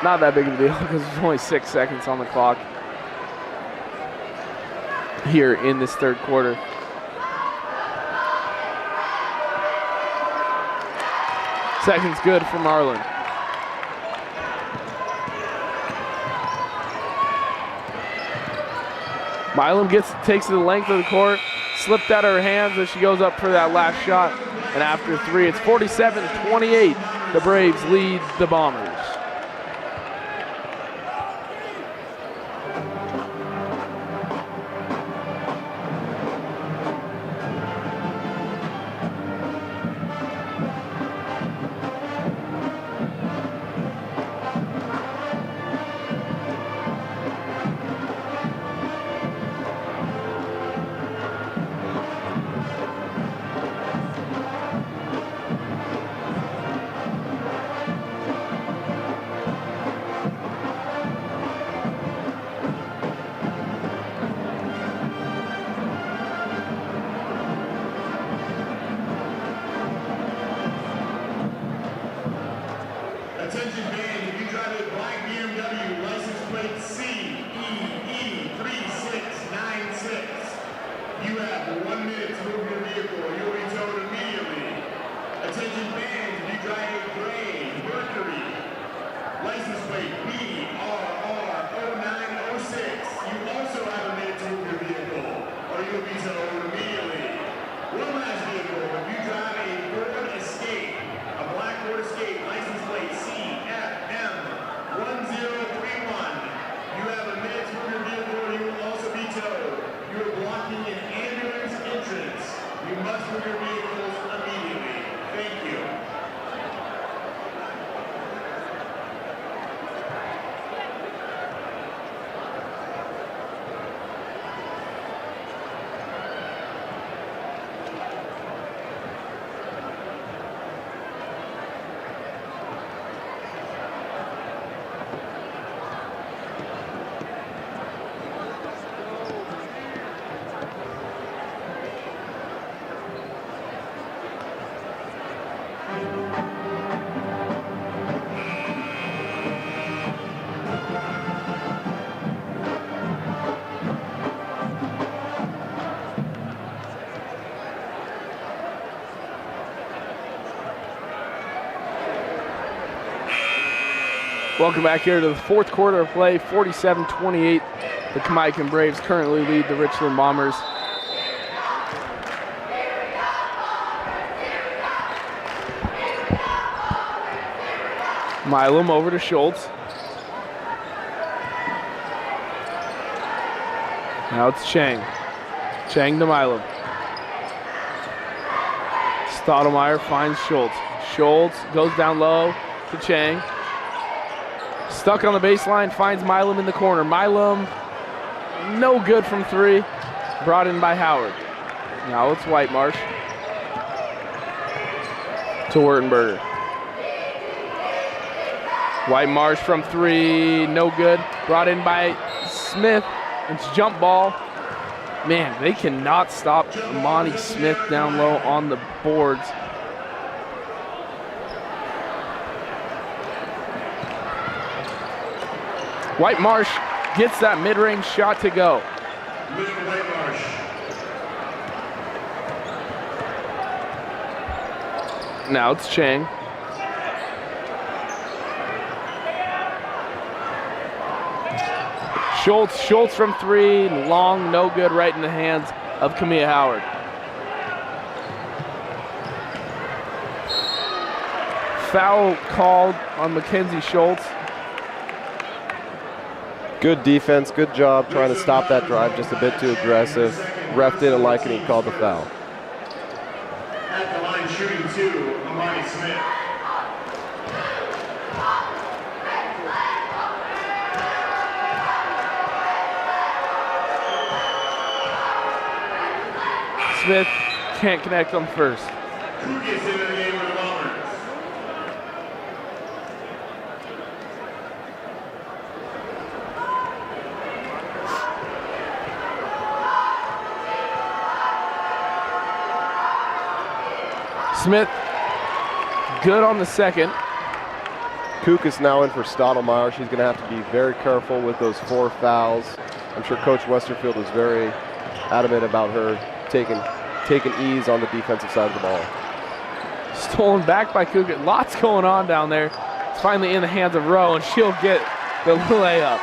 not that big of a deal because there's only 6 seconds on the clock here in this third quarter. Second's good for Marlin. Milam takes the length of the court, slipped out of her hands as she goes up for that last shot. And after 3, it's 47-28. The Braves lead the Bombers. Attention band, if you drive a black BMW, license plate CEE3696, you have 1 minute to move your vehicle or you'll be towed immediately. Attention band, if you drive a gray Mercury, license plate BRR0906, you also have a minute to move your vehicle or you'll be towed immediately. One last vehicle, if you drive a Ford Escape, a black Ford Escape, license plate CFM1031. You have a minute to move your vehicle or you will also be towed. You are blocking an ambulance entrance. You must move your vehicles immediately. Thank you. Welcome back here to the fourth quarter of play, 47-28. The Kamiakin Braves currently lead the Richland Bombers. Milam over to Schultz. Now it's Chang. Chang to Milam. Stottlemyre finds Schultz. Schultz goes down low to Chang. Stuck on the baseline, finds Milam in the corner. Milam, no good from 3. Brought in by Howard. Now it's Whitemarsh to Wertenberger. Whitemarsh from 3, no good. Brought in by Smith. It's jump ball. Man, they cannot stop Monty Smith down low on the boards. Whitemarsh gets that mid-range shot to go. Now it's Chang. Schultz from 3, long, no good, right in the hands of Camilla Howard. Foul called on Mackenzie Schultz. Good defense, good job trying to stop that drive, just a bit too aggressive. Ref didn't like it, he called the foul. At the line shooting 2, Amani Smith. Smith can't connect on first. Who gets into the game with the Bombers? Smith good on the second. Kook is now in for Stottlemyre. She's going to have to be very careful with those 4 fouls. I'm sure Coach Westerfield was very adamant about her taking ease on the defensive side of the ball. Stolen back by Kook. Lots going on down there. It's finally in the hands of Rowe, and she'll get the layup.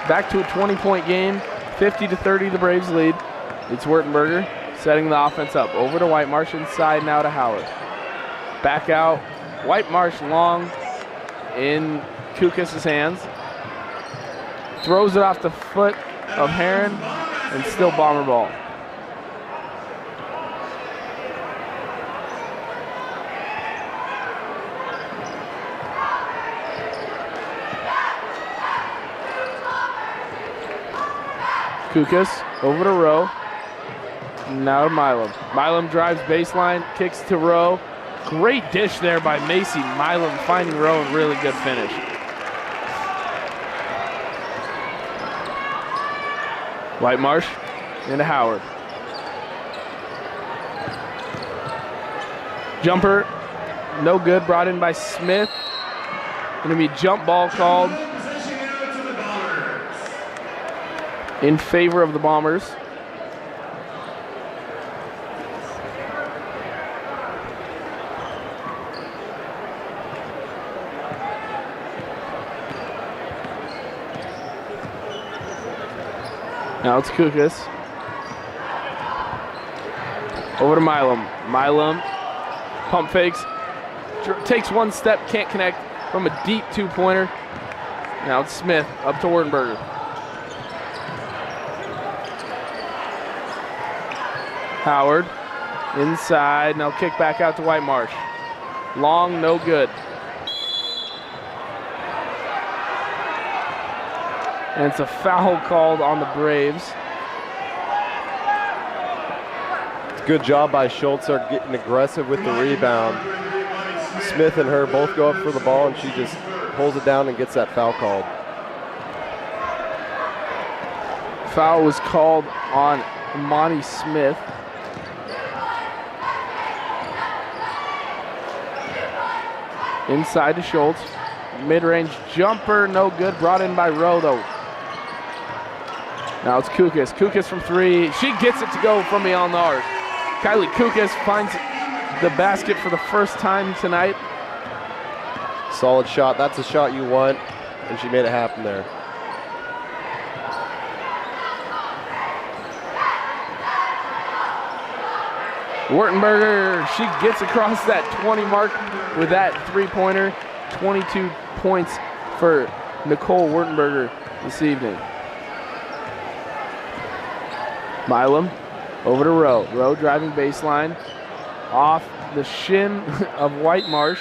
Back to a 20-point game, 50-30 the Braves lead. It's Wurtenberger setting the offense up. Over to Whitemarsh, inside now to Howard. Back out, Whitemarsh long in Kukis' hands. Throws it off the foot of Heron, and still Bomber ball. Kukas over to Rowe. Now to Milam. Milam drives baseline, kicks to Rowe. Great dish there by Macy. Milam finding Rowe and really good finish. Whitemarsh into Howard. Jumper, no good, brought in by Smith. Gonna be jump ball called in favor of the Bombers. Now it's Kukas. Over to Milam. Milam pump fakes, takes one step, can't connect from a deep two-pointer. Now it's Smith up to Wurtenberger. Howard inside, now kick back out to Whitemarsh. Long, no good. And it's a foul called on the Braves. Good job by Schultz. They're getting aggressive with the rebound. Smith and her both go up for the ball, and she just pulls it down and gets that foul called. Foul was called on Imani Smith. Inside to Schultz. Mid-range jumper, no good. Brought in by Rowe, though. Now it's Kukas. Kukas from three. She gets it to go from beyond the arc. Kylie Kukas finds the basket for the first time tonight. Solid shot. That's a shot you want, and she made it happen there. Wurtenberger, she gets across that 20 mark with that three-pointer. 22 points for Nicole Wurtenberger this evening. Milam over to Rowe. Rowe driving baseline off the shin of Whitemarsh.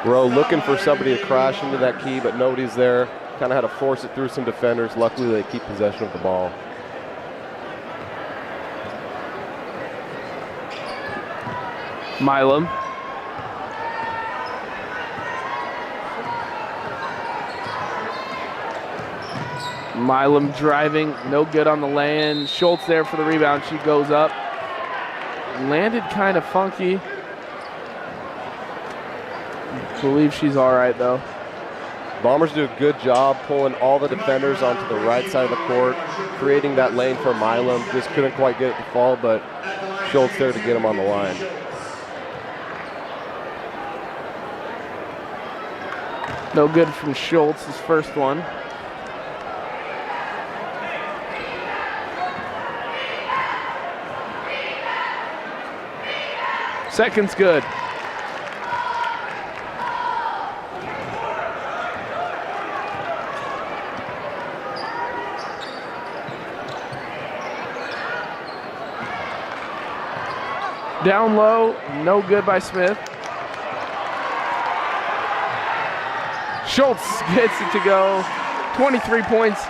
Rowe looking for somebody to crash into that key, but nobody's there. Kind of had to force it through some defenders. Luckily, they keep possession of the ball. Milam. Milam driving, no good on the lay-in. Schultz there for the rebound. She goes up. Landed kind of funky. Believe she's all right, though. Bombers do a good job pulling all the defenders onto the right side of the court, creating that lane for Milam. Just couldn't quite get it to fall, but Schultz there to get him on the line. No good from Schultz, his first one. Second's good. Down low, no good by Smith. Schultz gets it to go. 23 points.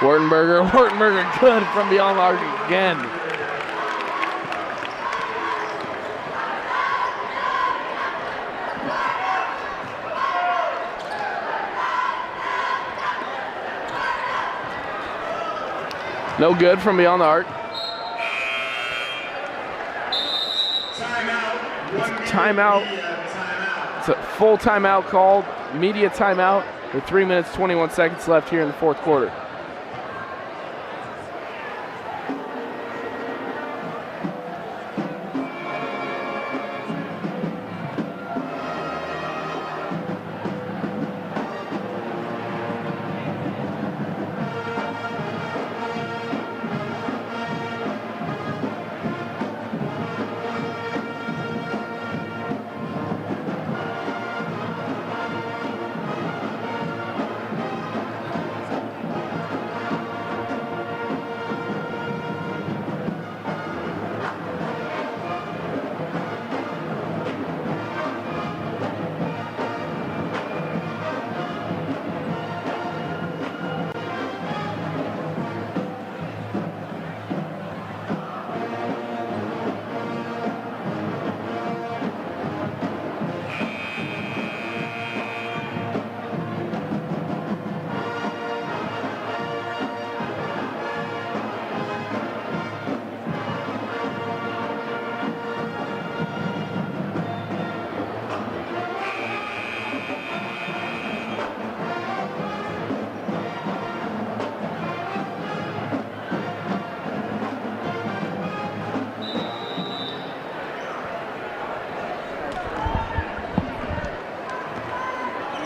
Wurtenberger good from beyond the arc again. No good from beyond the arc. Timeout. It's a full timeout called, media timeout, with 3 minutes, 21 seconds left here in the fourth quarter.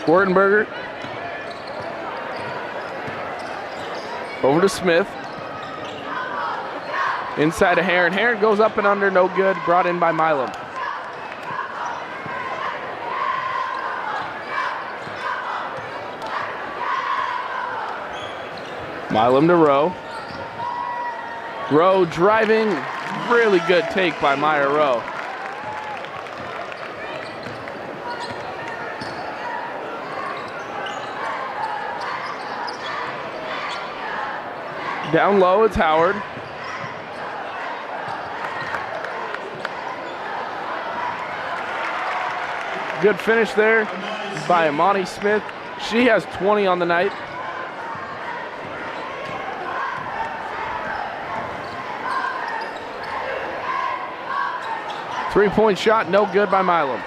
Wartenberger over to Smith. Inside to Heron. Heron goes up and under, no good. Brought in by Milam. Milam to Rowe. Rowe driving. Really good take by Meyer Rowe. Down low, it's Howard. Good finish there by Imani Smith. She has 20 on the night. Three-point shot, no good by Milam.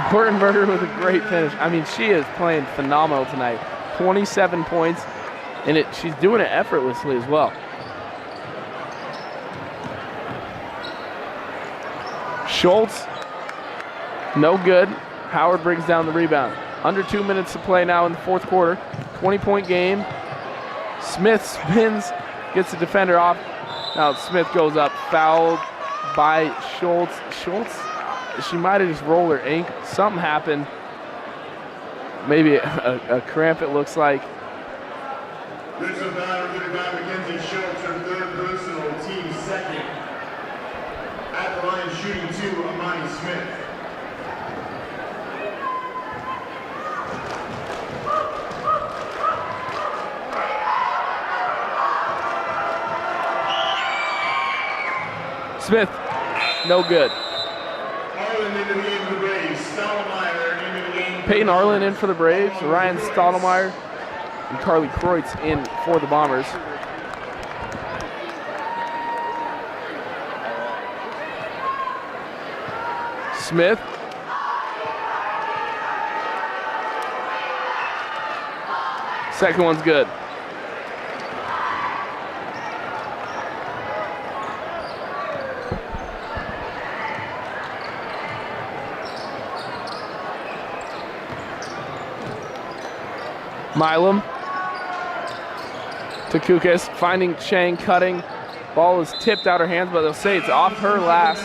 Wartenberger with a great finish. I mean, she is playing phenomenal tonight. 27 points, and she's doing it effortlessly as well. Schultz, no good. Howard brings down the rebound. Under 2 minutes to play now in the fourth quarter. 20-point game. Smith spins, gets the defender off. Now Smith goes up, fouled by Schultz. Schultz, she might have just rolled her ankle. Something happened. Maybe a cramp, it looks like. Richland Mackenzie Schultz, her third personal, team second. At the line shooting two, Imani Smith. Smith, no good. Arlen into the game for the Braves. Stottlemyre into the game. Peyton Arlen in for the Braves. Ryan Stottlemyre and Carly Kreutz in for the Bombers. Smith. Second one's good. Milam to Kukas, finding Chang cutting. Ball is tipped out her hands, but they'll say it's off her last.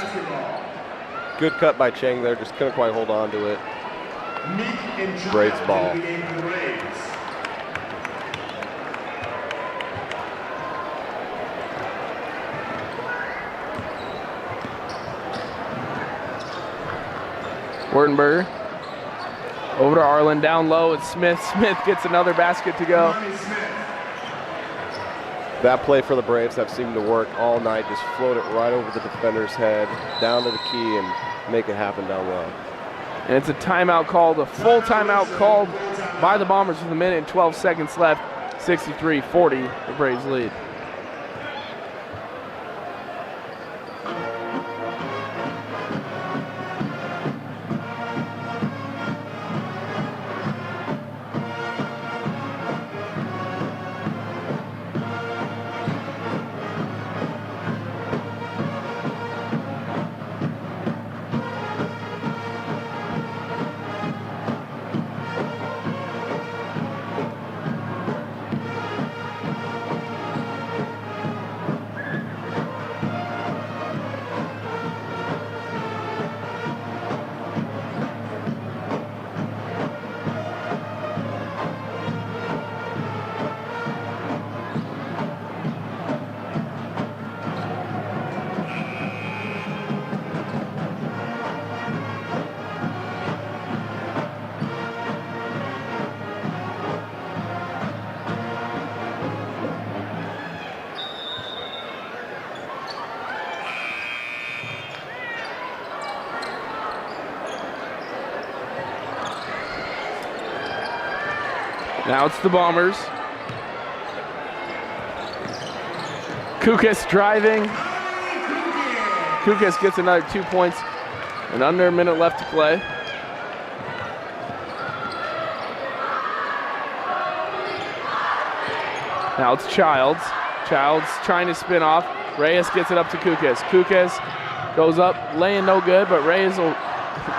Good cut by Chang there, just couldn't quite hold on to it. Braves ball. Wartenberger over to Arlen, down low, it's Smith. Smith gets another basket to go. That play for the Braves have seemed to work all night. Just float it right over the defender's head, down to the key, and make it happen down low. And it's a timeout called, a full timeout called by the Bombers with 1 minute and 12 seconds left. 63-40, the Braves lead. Now it's the Bombers. Kukas driving. Kukas gets another 2 points and under a minute left to play. Now it's Childs. Childs trying to spin off. Reyes gets it up to Kukas. Kukas goes up, laying no good, but Reyes will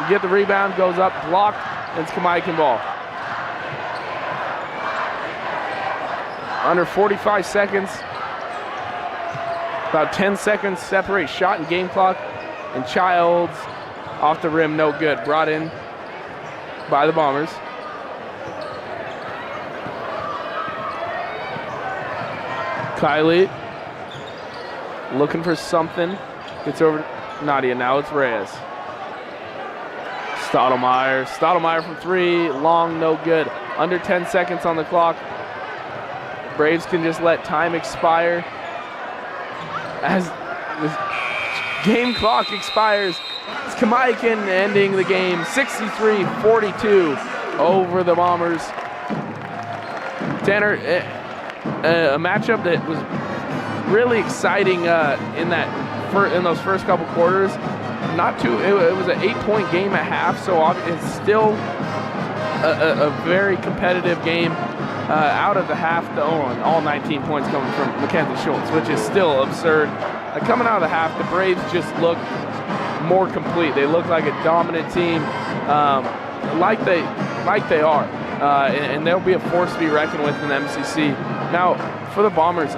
get the rebound, goes up, blocked, and it's Kamiakin ball. Under 45 seconds. About 10 seconds separate shot and game clock. And Childs off the rim, no good. Brought in by the Bombers. Kylie looking for something. Gets over to Nadia. Now it's Reyes. Stottlemyre. Stottlemyre from three. Long, no good. Under 10 seconds on the clock. Braves can just let time expire. As the game clock expires, it's Kamiakin ending the game 63-42 over the Bombers. Tanner, a matchup that was really exciting in those first couple quarters. It was an 8-point game at half, so it's still a very competitive game. Out of the half, all 19 points coming from Mackenzie Schultz, which is still absurd. Coming out of the half, the Braves just looked more complete. They look like a dominant team, like they are, and they'll be a force to be reckoned with in the MCC. Now, for the Bombers,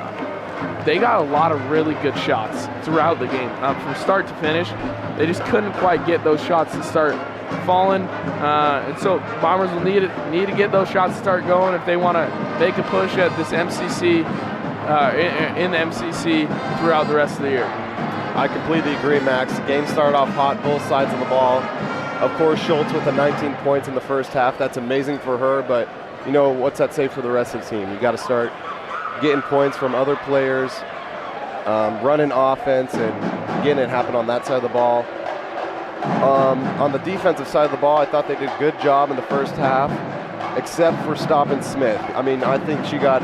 they got a lot of really good shots throughout the game, from start to finish. They just couldn't quite get those shots to start falling, and so Bombers will need to get those shots to start going if they want to make a push at this MCC, in the MCC throughout the rest of the year. I completely agree, Max. The game started off hot, both sides of the ball. Of course, Schultz with the 19 points in the first half. That's amazing for her, but you know, what's that say for the rest of the team? You got to start getting points from other players, running offense and getting it happen on that side of the ball. On the defensive side of the ball, I thought they did a good job in the first half, except for stopping Smith. I mean, I think she got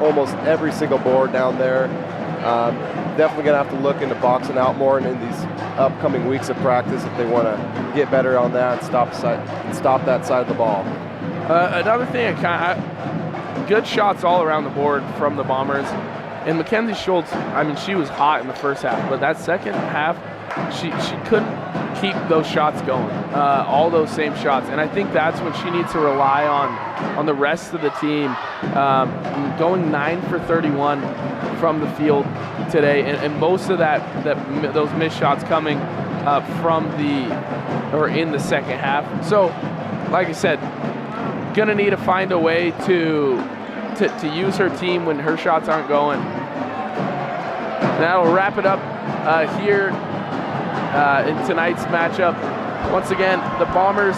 almost every single board down there. Definitely going to have to look into boxing out more in these upcoming weeks of practice if they want to get better on that and stop that side of the ball. Another thing, good shots all around the board from the Bombers. And Mackenzie Schultz, I mean, she was hot in the first half, but that second half, she couldn't keep those shots going, all those same shots. And I think that's when she needs to rely on the rest of the team, going 9 for 31 from the field today, and most of those missed shots coming in the second half. So, like I said, gonna need to find a way to use her team when her shots aren't going. That'll wrap it up here in tonight's matchup. Once again, the Bombers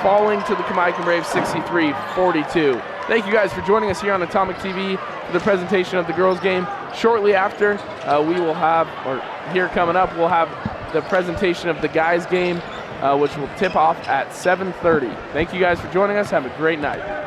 falling to the Kamiakin Braves 63-42. Thank you guys for joining us here on Atomic TV for the presentation of the girls game. Shortly after, we will have, or here coming up, we'll have the presentation of the guys game. which will tip off at 7:30. Thank you guys for joining us. Have a great night.